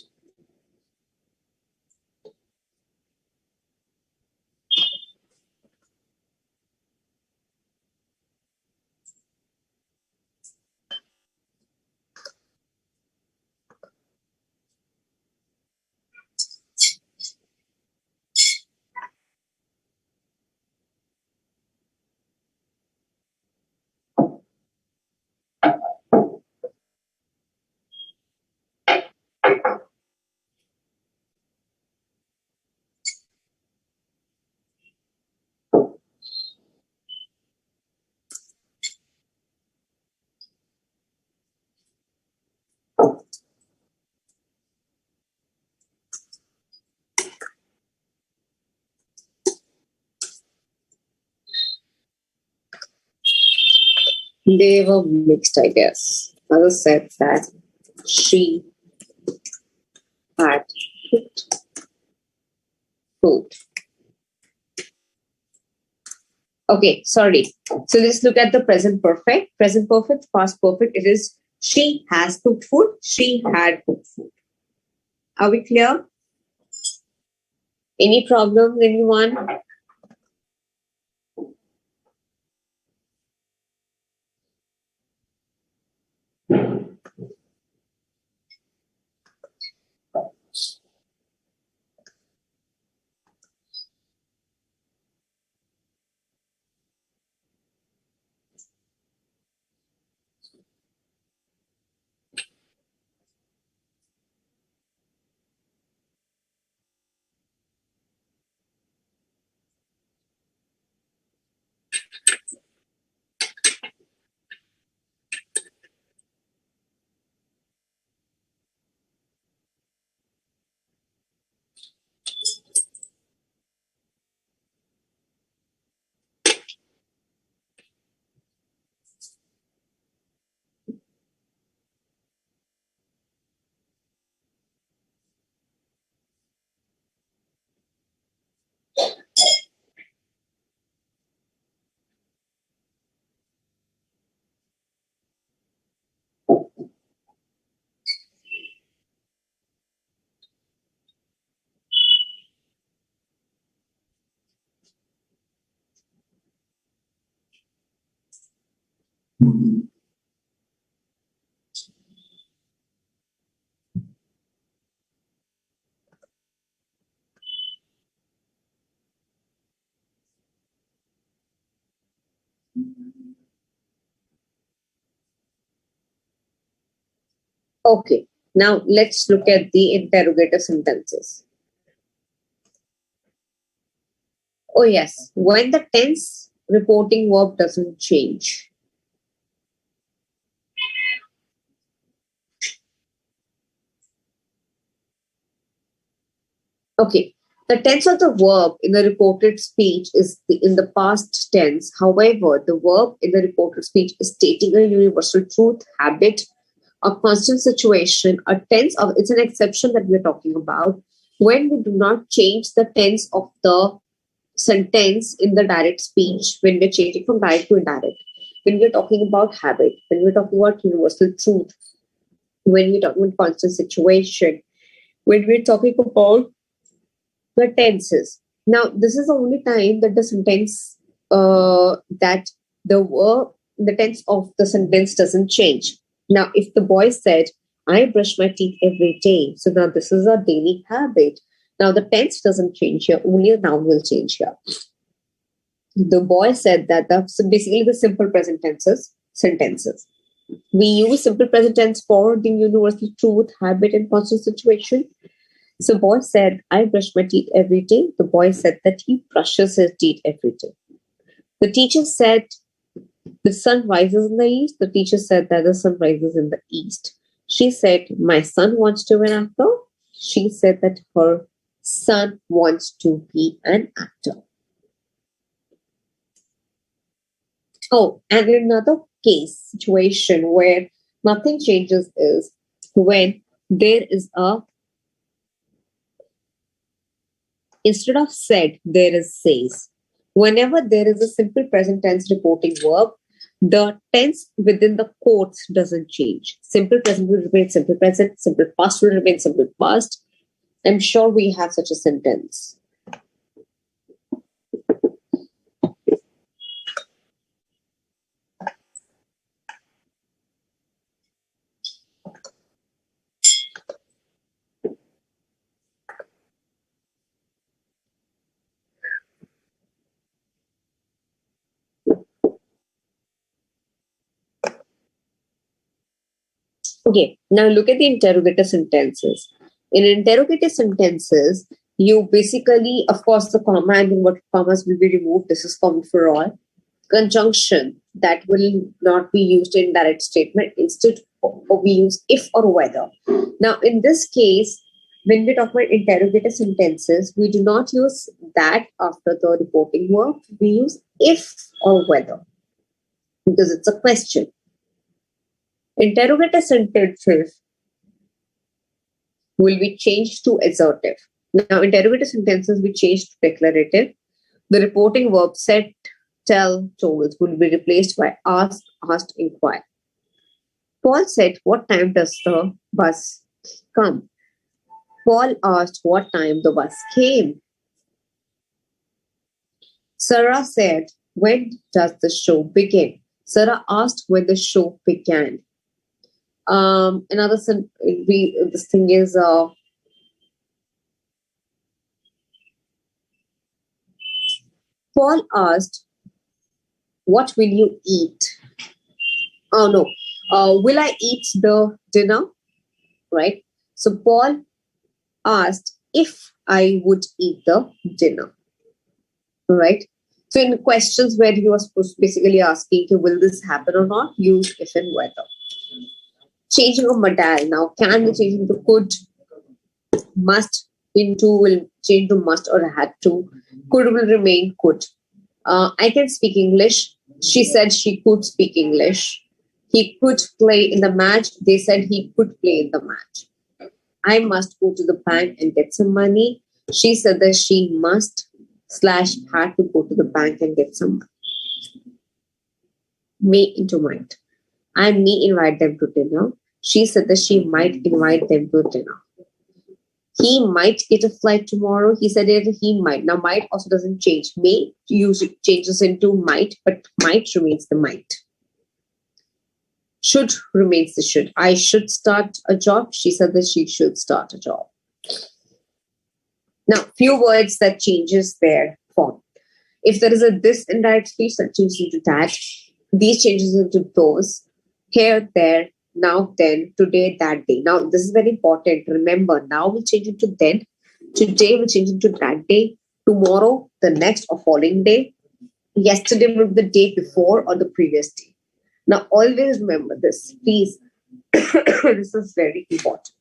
They were mixed, I guess. Mother said that she had cooked food. Okay, sorry. So let's look at the present perfect. Present perfect, past perfect. It is she has cooked food. She had cooked food. Are we clear? Any problems, anyone? Okay. Now let's look at the interrogative sentences. Oh, yes. When the tense reporting verb doesn't change. Okay. The tense of the verb in the reported speech is in the past tense. However, the verb in the reported speech is stating a universal truth, habit, a constant situation, a tense of it's an exception that we're talking about when we do not change the tense of the sentence in the direct speech, when we're changing from direct to indirect, when we're talking about habit, when we're talking about universal truth, when we're talking about constant situation, when we're talking about the tenses. Now, this is the only time that the sentence, that the verb, the tense of the sentence doesn't change. Now, if the boy said, I brush my teeth every day, so now this is a daily habit. Now, the tense doesn't change here, only a noun will change here. The boy said that so basically the simple present tenses, sentences. We use simple present tense for the universal truth, habit, and constant situation. So boy said, I brush my teeth every day. The boy said that he brushes his teeth every day. The teacher said, the sun rises in the east. The teacher said that the sun rises in the east. She said, my son wants to be an actor. She said that her son wants to be an actor. Oh, and another case situation where nothing changes is when there is a, instead of said, there is says. Whenever there is a simple present tense reporting verb, the tense within the quotes doesn't change. Simple present will remain simple present, simple past will remain simple past. I'm sure we have such a sentence. Okay, now look at the interrogative sentences. In interrogative sentences, you basically, of course, the comma and inverted commas will be removed. This is common for all. Conjunction that will not be used in direct statement. Instead, we use if or whether. Now, in this case, when we talk about interrogative sentences, we do not use that after the reporting verb. We use if or whether. because it's a question. Interrogative sentences will be changed to assertive. Now, interrogative sentences will change to declarative. The reporting verb set, tell, told will be replaced by ask, asked, inquire. Paul said, "What time does the bus come?" Paul asked what time the bus came. Sarah said, "When does the show begin?" Sarah asked when the show began. This thing is Paul asked, "What will you eat?" Oh no, will I eat the dinner? Right. So Paul asked if I would eat the dinner. Right. So in questions where you are supposed to basically asking, okay, will this happen or not? Use if and whether. Changing of modal. Now, can we change into could, must, into will change to must or had to. Could will remain could. I can speak English. She said she could speak English. He could play in the match. They said he could play in the match. I must go to the bank and get some money. She said that she must slash had to go to the bank and get some money. May into might. I may invite them to dinner. She said that she might invite them to dinner. He might get a flight tomorrow. He said it, he might. Now, might also doesn't change. May usually changes into might, but might remains the might. Should remains the should. I should start a job. She said that she should start a job. Now, few words that changes their form. If there is a this indirect speech, that changes into that. These changes into those. Here, there, now, then, today, that day. Now, this is very important. Remember, now will change into then. Today will change into that day. Tomorrow, the next or following day. Yesterday will be the day before or the previous day. Now, always remember this, please. This is very important.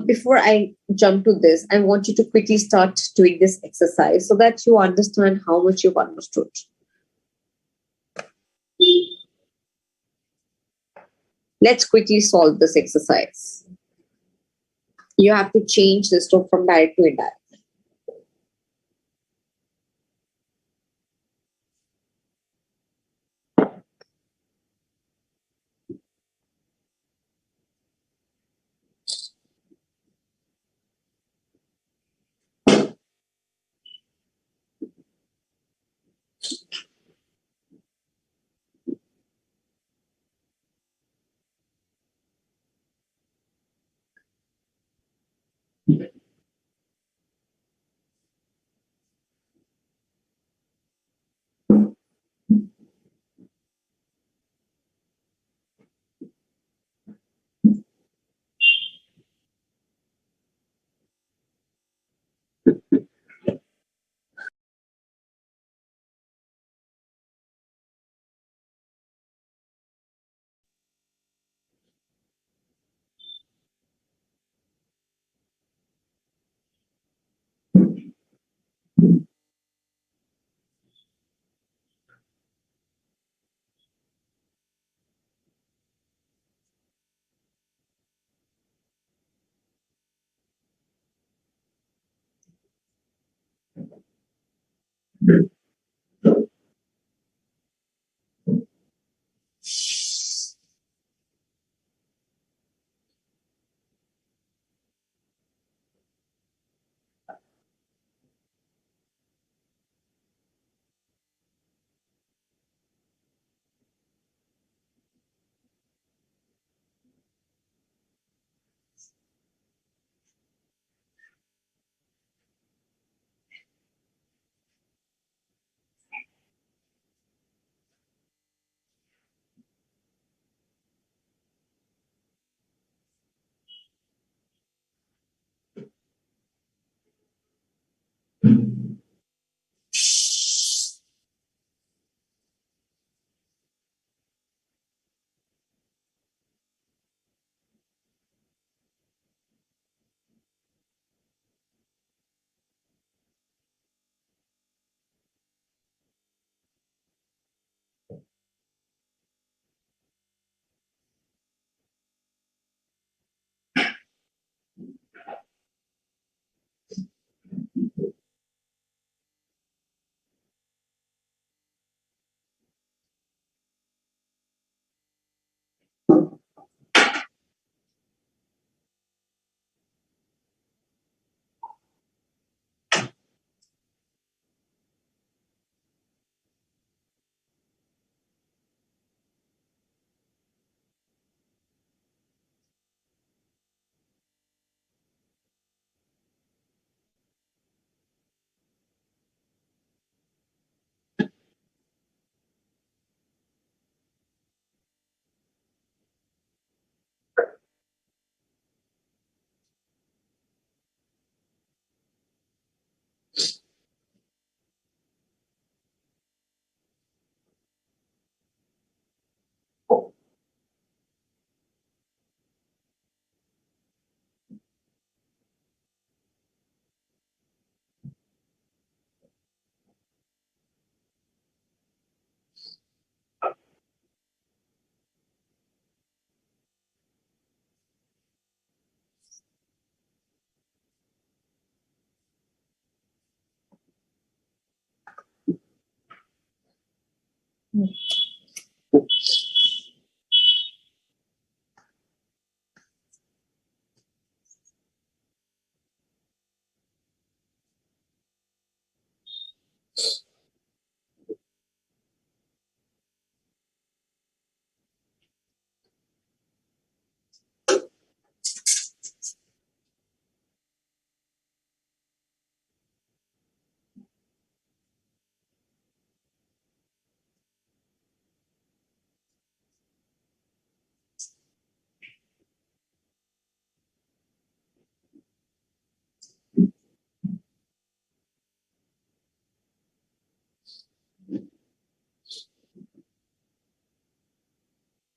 Before I jump to this, I want you to quickly start doing this exercise so that you understand how much you've understood. Let's quickly solve this exercise. You have to change this from direct to indirect.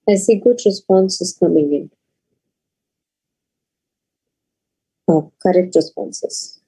I see good responses coming in. Oh, correct responses.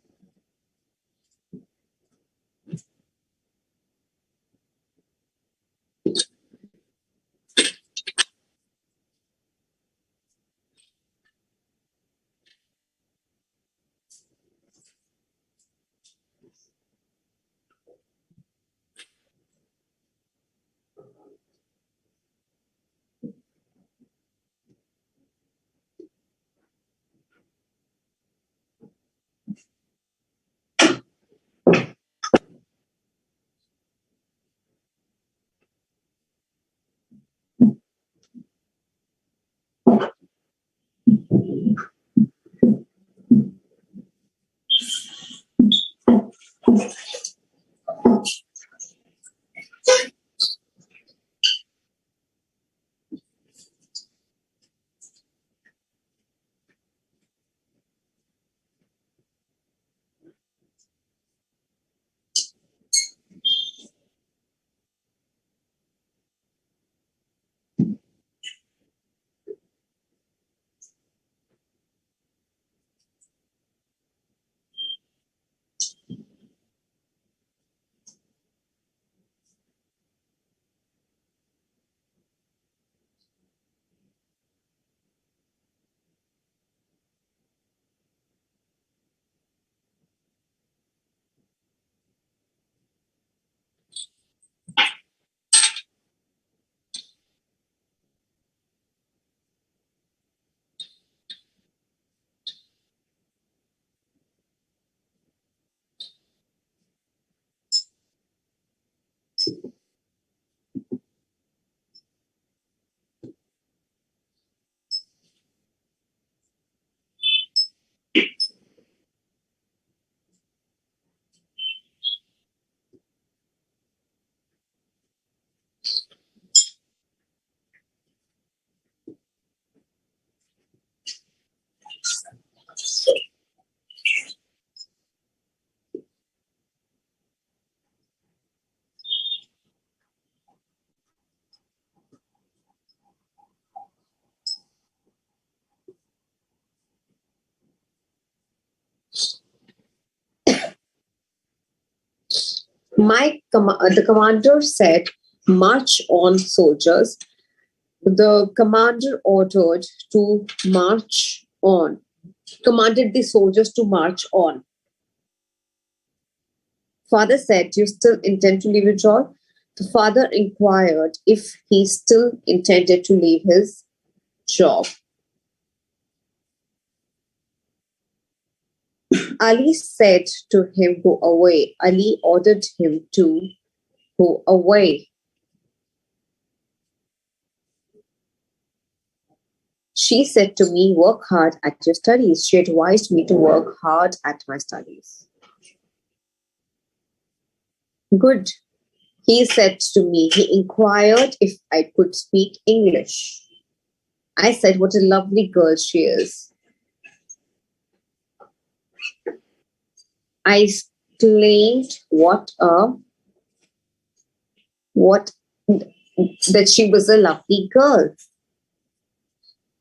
The commander said, "March on, soldiers." The commander ordered to march on, commanded the soldiers to march on. Father said, "You still intend to leave your job?" The father inquired if he still intended to leave his job. Ali said to him, "Go away." Ali ordered him to go away. She said to me, "Work hard at your studies." She advised me to work hard at my studies. Good, he said to me. He inquired if I could speak English. I said, "What a lovely girl she is." I exclaimed, what, that she was a lovely girl.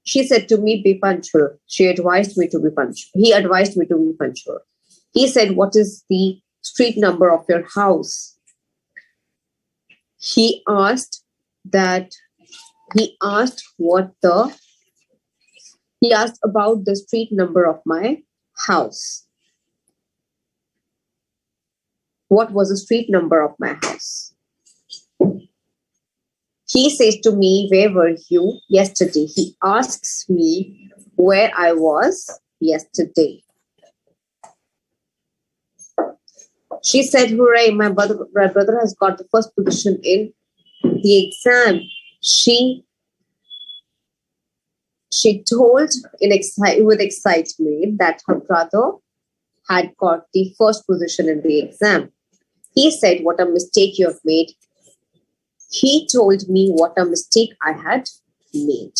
She said to me, "Be punctual." She advised me to be punctual. He advised me to be punctual. He said, "What is the street number of your house?" He asked that he asked what the he asked about the street number of my house. What was the street number of my house? He says to me, "Where were you yesterday?" He asks me where I was yesterday. She said, "Hooray, my brother has got the first position in the exam." She told with excitement that her brother had got the first position in the exam. He said, "What a mistake you have made." He told me what a mistake I had made.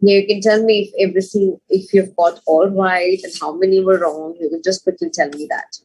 Now you can tell me if everything, if you've got all right and how many were wrong. You can just quickly tell me that.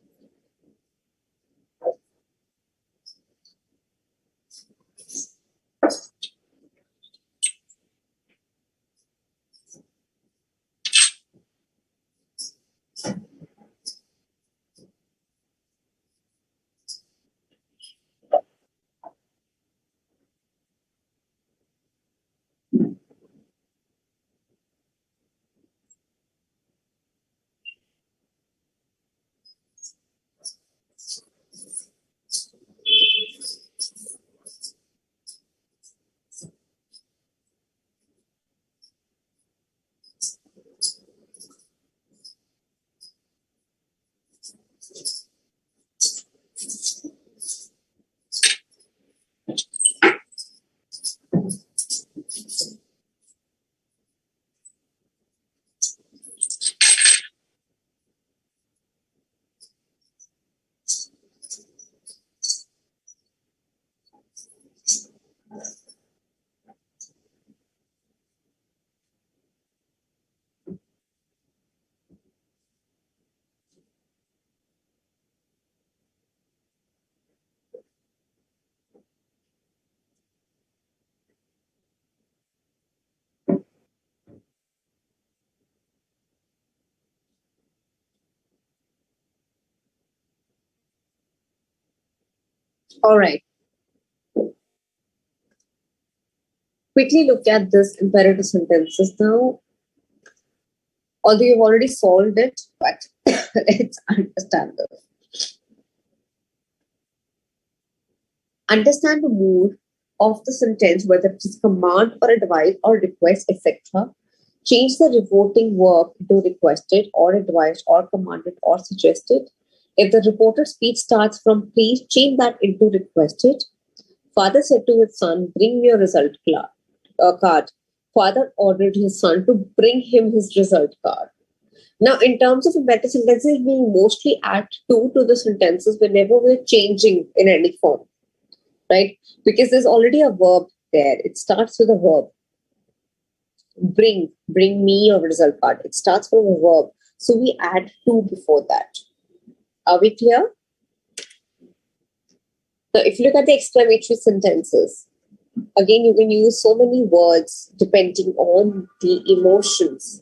All right. Quickly look at this imperative sentences now. Although you've already solved it, but let's understand this. Understand the mood of the sentence, whether it is command or advice or request, etc. Change the reporting verb to requested or advised or commanded or suggested. If the reported speech starts from please, change that into requested. Father said to his son, "Bring me a card." Father ordered his son to bring him his result card. Now, in terms of imperative sentences, we mostly add to the sentences whenever we're changing in any form, right? Because there's already a verb there. It starts with a verb. Bring me a result card. It starts from a verb. So we add to before that. Are we clear? Now, if you look at the exclamatory sentences, again, you can use so many words depending on the emotions.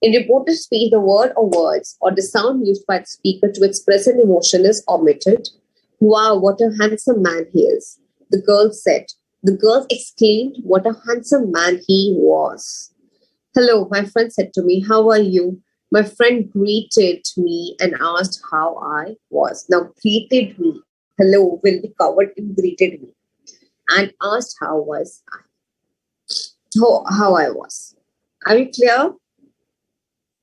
In reported speech, the word or words or the sound used by the speaker to express an emotion is omitted. "Wow, what a handsome man he is," the girl said. The girls exclaimed, "What a handsome man he was." "Hello," my friend said to me. "How are you?" My friend greeted me and asked how I was. Now, greeted me. Hello will be covered in greeted me and asked how I was. Are you clear?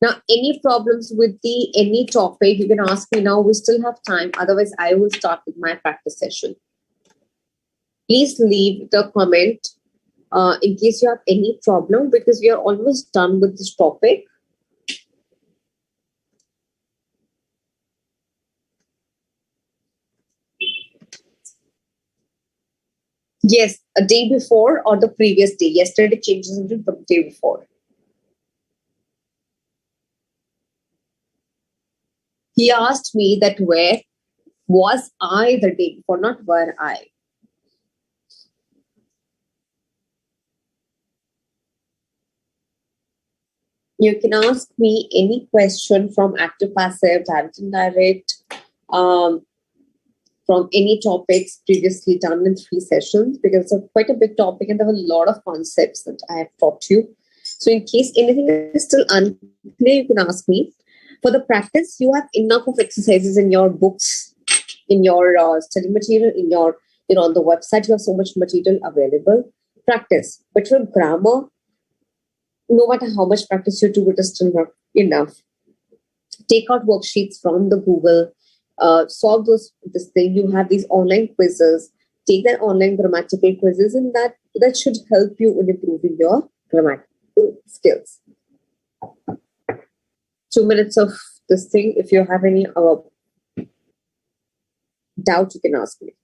Now, any problems with the any topic, you can ask me now. We still have time. Otherwise, I will start with my practice session. Please leave the comment in case you have any problem because we are almost done with this topic. Yes, A day before or the previous day? Yesterday changes into the day before. He asked me that where was I the day before, not were I. You can ask me any question from active, passive, direct, indirect, um, from any topics previously done in 3 sessions, because it's quite a big topic and there were a lot of concepts that I have taught you. So, in case anything is still unclear, you can ask me. For the practice, you have enough of exercises in your books, in your study material, in your, on the website, you have so much material available. Practice. But for grammar, no matter how much practice you do, it is still not enough. Take out worksheets from the Google, solve this thing. You have these online quizzes. Take that online grammatical quizzes, and that should help you in improving your grammatical skills. 2 minutes of this thing. If you have any doubt, you can ask me.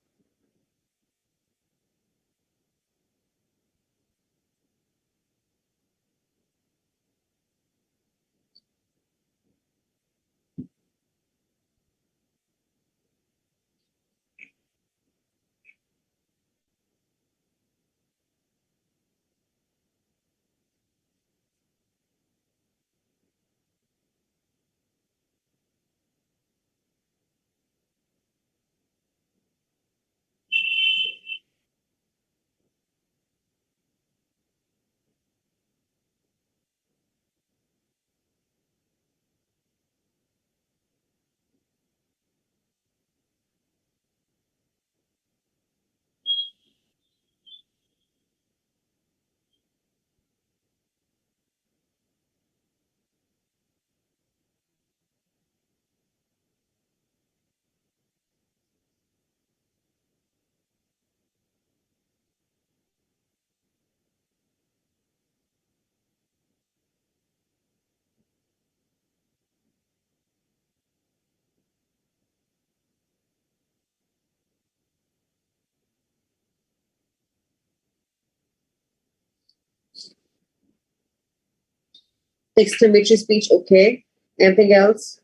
Exclamatory speech, okay. Anything else?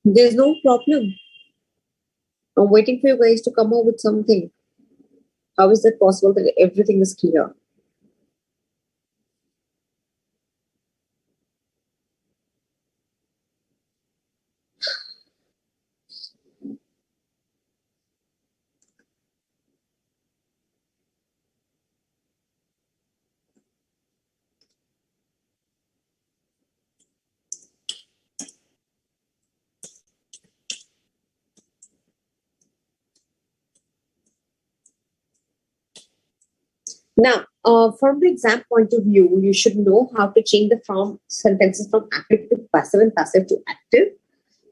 There's no problem. I'm waiting for you guys to come up with something. How is that possible that everything is clear? Now, from the exam point of view, you should know how to change the from sentences from active to passive and passive to active.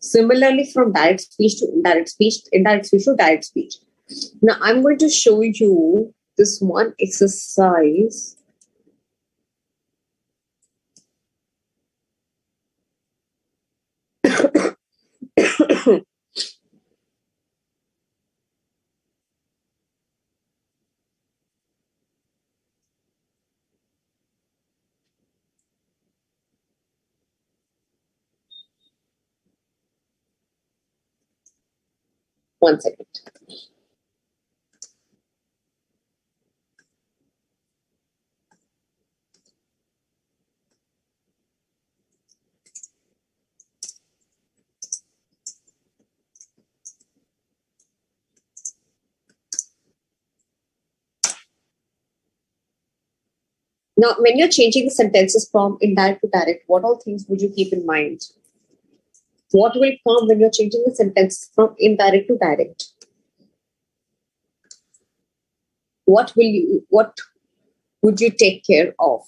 Similarly, from direct speech to indirect speech to direct speech. Now, I'm going to show you this one exercise. One second. Now, when you're changing the sentences from indirect to direct, what all things would you keep in mind? What will come when you're changing the sentence from indirect to direct? What would you take care of?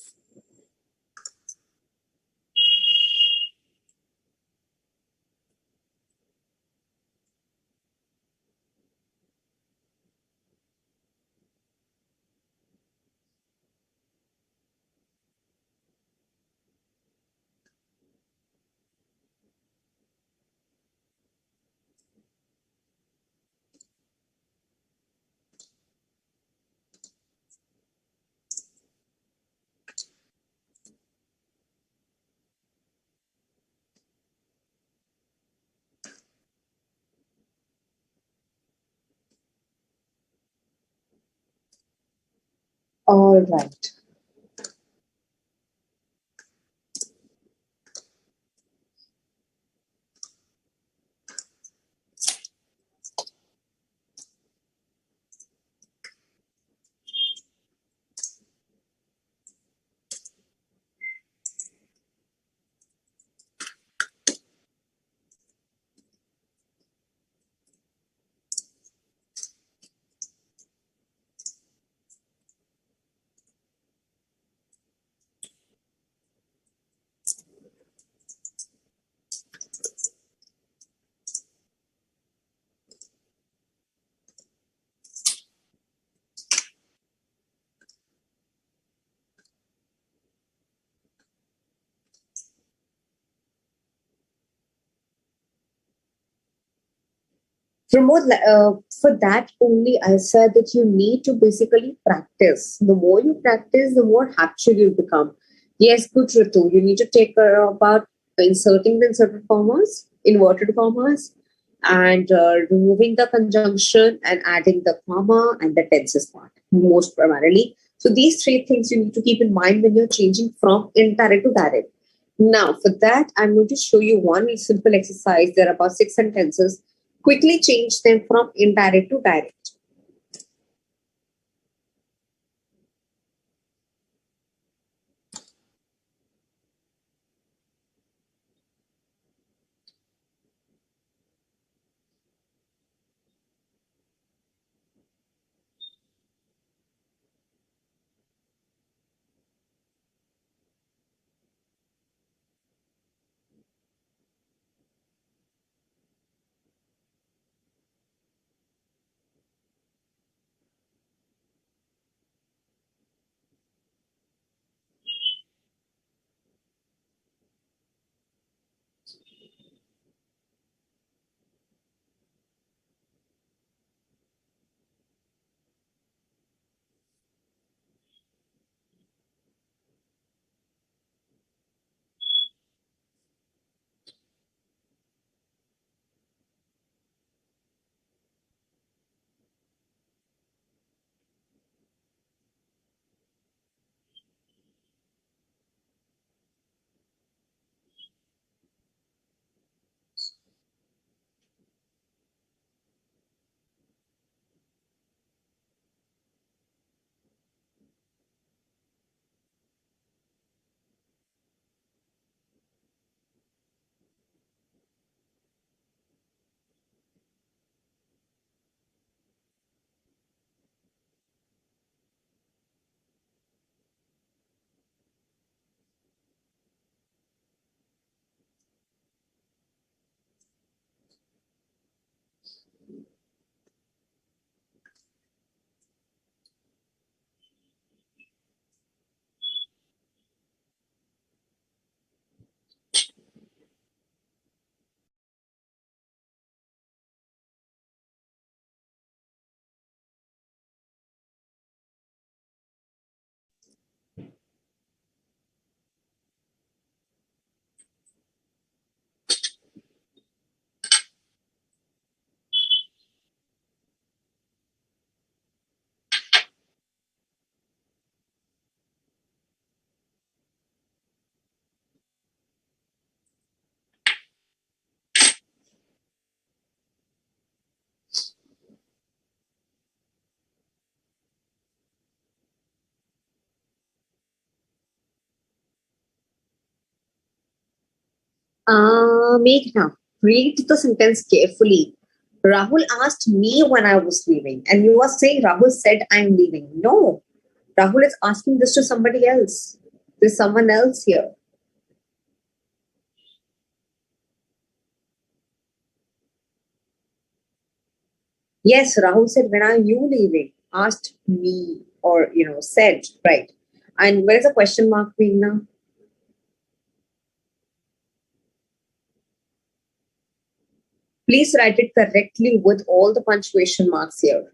All right. For that only, I said that you need to basically practice. The more you practice, the more habitual you become. Yes, good, Ritu. You need to take care about inserting the inverted commas, and removing the conjunction and adding the comma and the tenses part, most primarily. So these three things you need to keep in mind when you're changing from indirect to direct. Now, for that, I'm going to show you one simple exercise. There are about six sentences. Quickly change them from indirect to direct. Meghna, read the sentence carefully. Rahul asked me when I was leaving, and you are saying Rahul said I'm leaving. No, Rahul is asking this to somebody else. There's someone else here. Yes, Rahul said, when are you leaving? Asked me, or said, right. And where's the question mark being now? Please write it correctly with all the punctuation marks here.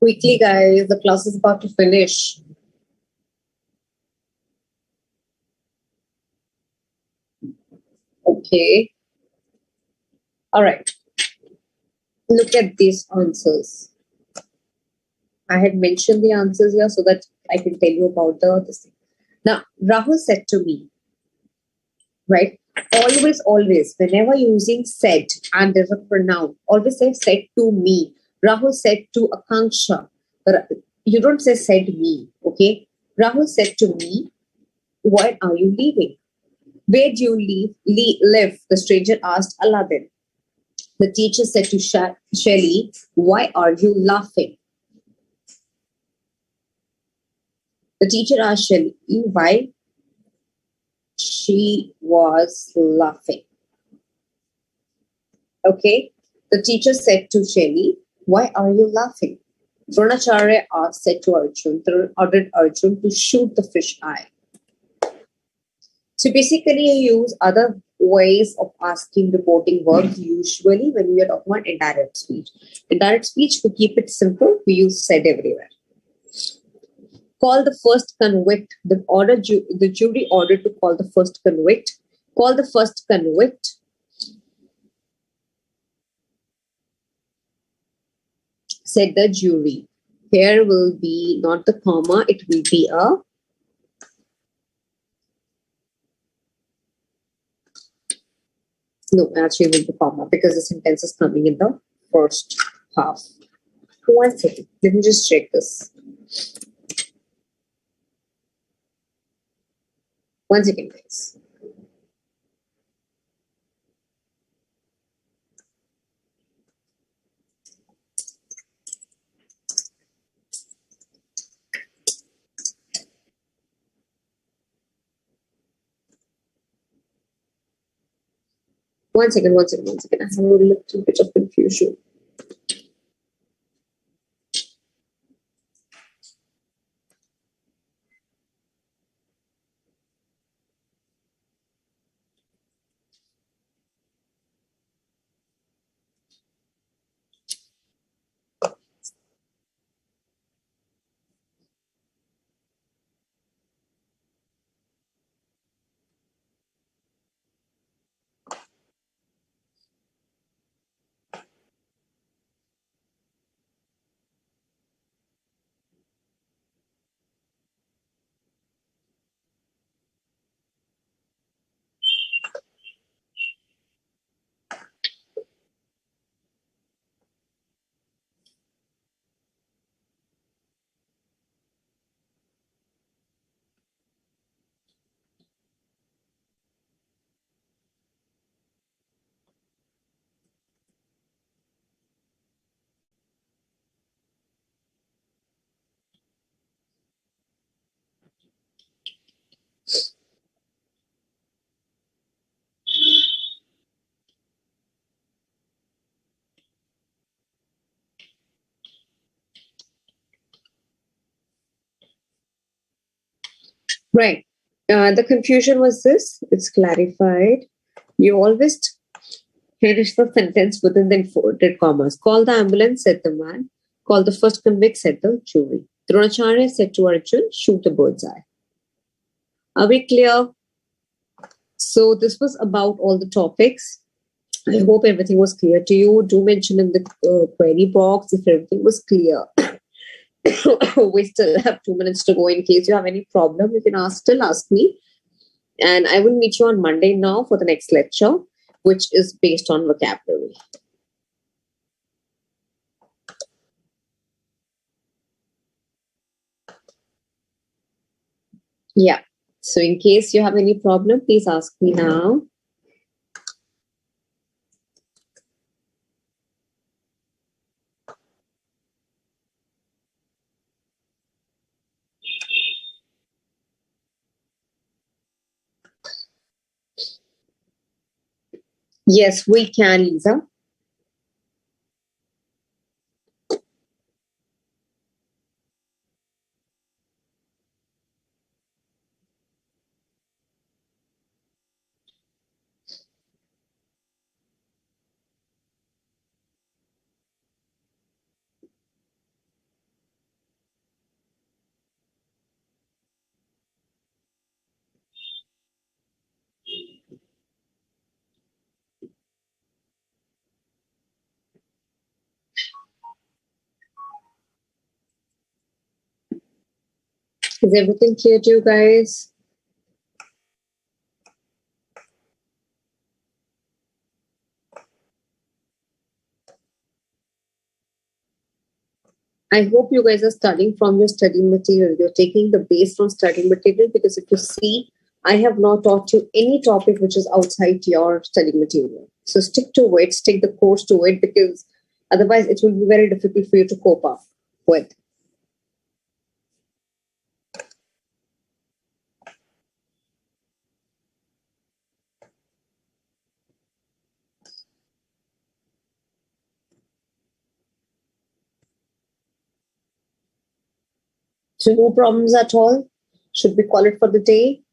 Quickly, guys, the class is about to finish. Okay. All right. Look at these answers. I had mentioned the answers here so that I can tell you about this thing. Now, Rahul said to me, right? Always, whenever using said and there's a pronoun, always say said to me. Rahul said to Akanksha. You don't say said me, okay? Rahul said to me, why are you leaving? Where do you live? The stranger asked Aladdin. The teacher said to Shelly, why are you laughing? The teacher asked Shelly why she was laughing. Okay. The teacher said to Shelly, why are you laughing? Dronacharya said to Arjun, ordered Arjun to shoot the fish eye. So basically, you use other ways of asking reporting verbs usually when we are talking about indirect speech. Indirect speech, to keep it simple, we use said everywhere. Call the first convict. The jury ordered to call the first convict. Call the first convict. Said the jury. Here will be not the comma, it will be a no, actually it will be comma because the sentence is coming in the first half. 1 second. Let me just check this. 1 second, guys. One second. I have a little bit of confusion. Right. The confusion was this. It's clarified. You always Finish the sentence within the inverted commas. Call the ambulance, said the man. Call the first convict, said the jury. Dronacharya said to Arjun, shoot the bird's eye. Are we clear? So this was about all the topics. I hope everything was clear to you. Do mention in the query box if everything was clear. We still have 2 minutes to go. In case you have any problem, you can still ask me. And I will meet you on Monday now for the next lecture, which is based on vocabulary. Yeah. So in case you have any problem, please ask me now. Yes, we can, Lisa. Is everything clear to you guys? I hope you guys are studying from your study material. You're taking the base from study material, because if you see, I have not taught you any topic which is outside your study material. So stick to it, stick the course to it, because otherwise it will be very difficult for you to cope up with. So no problems at all. Should we call it for the day?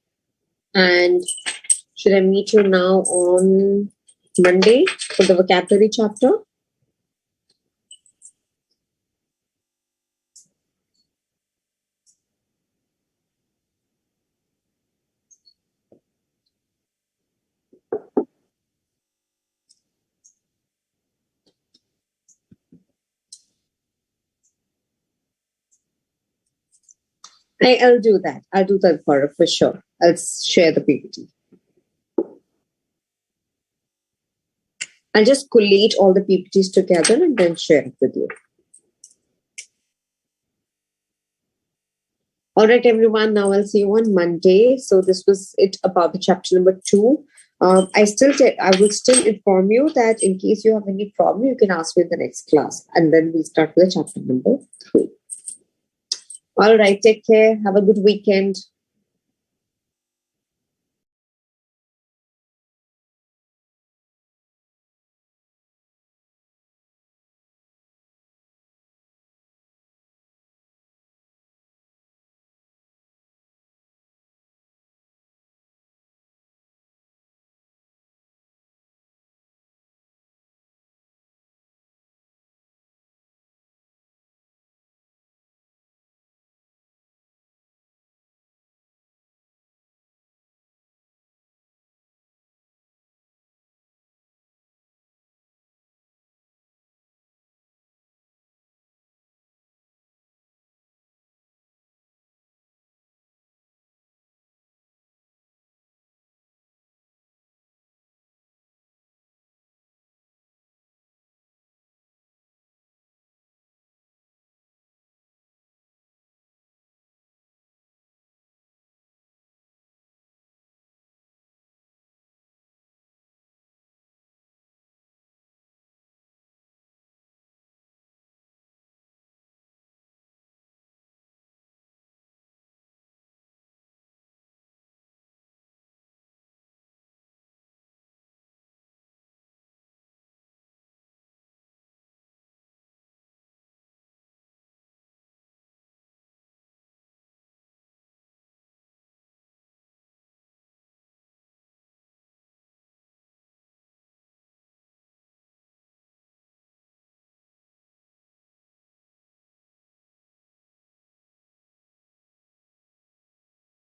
And should I meet you now on Monday for the vocabulary chapter? I'll do that. I'll do that for sure. I'll share the PPT. I'll just collate all the PPTs together and then share it with you. All right, everyone. Now I'll see you on Monday. So this was it about the chapter number 2. I will still inform you that in case you have any problem, you can ask me in the next class, and then we'll start with the chapter number 3. All right. Take care. Have a good weekend.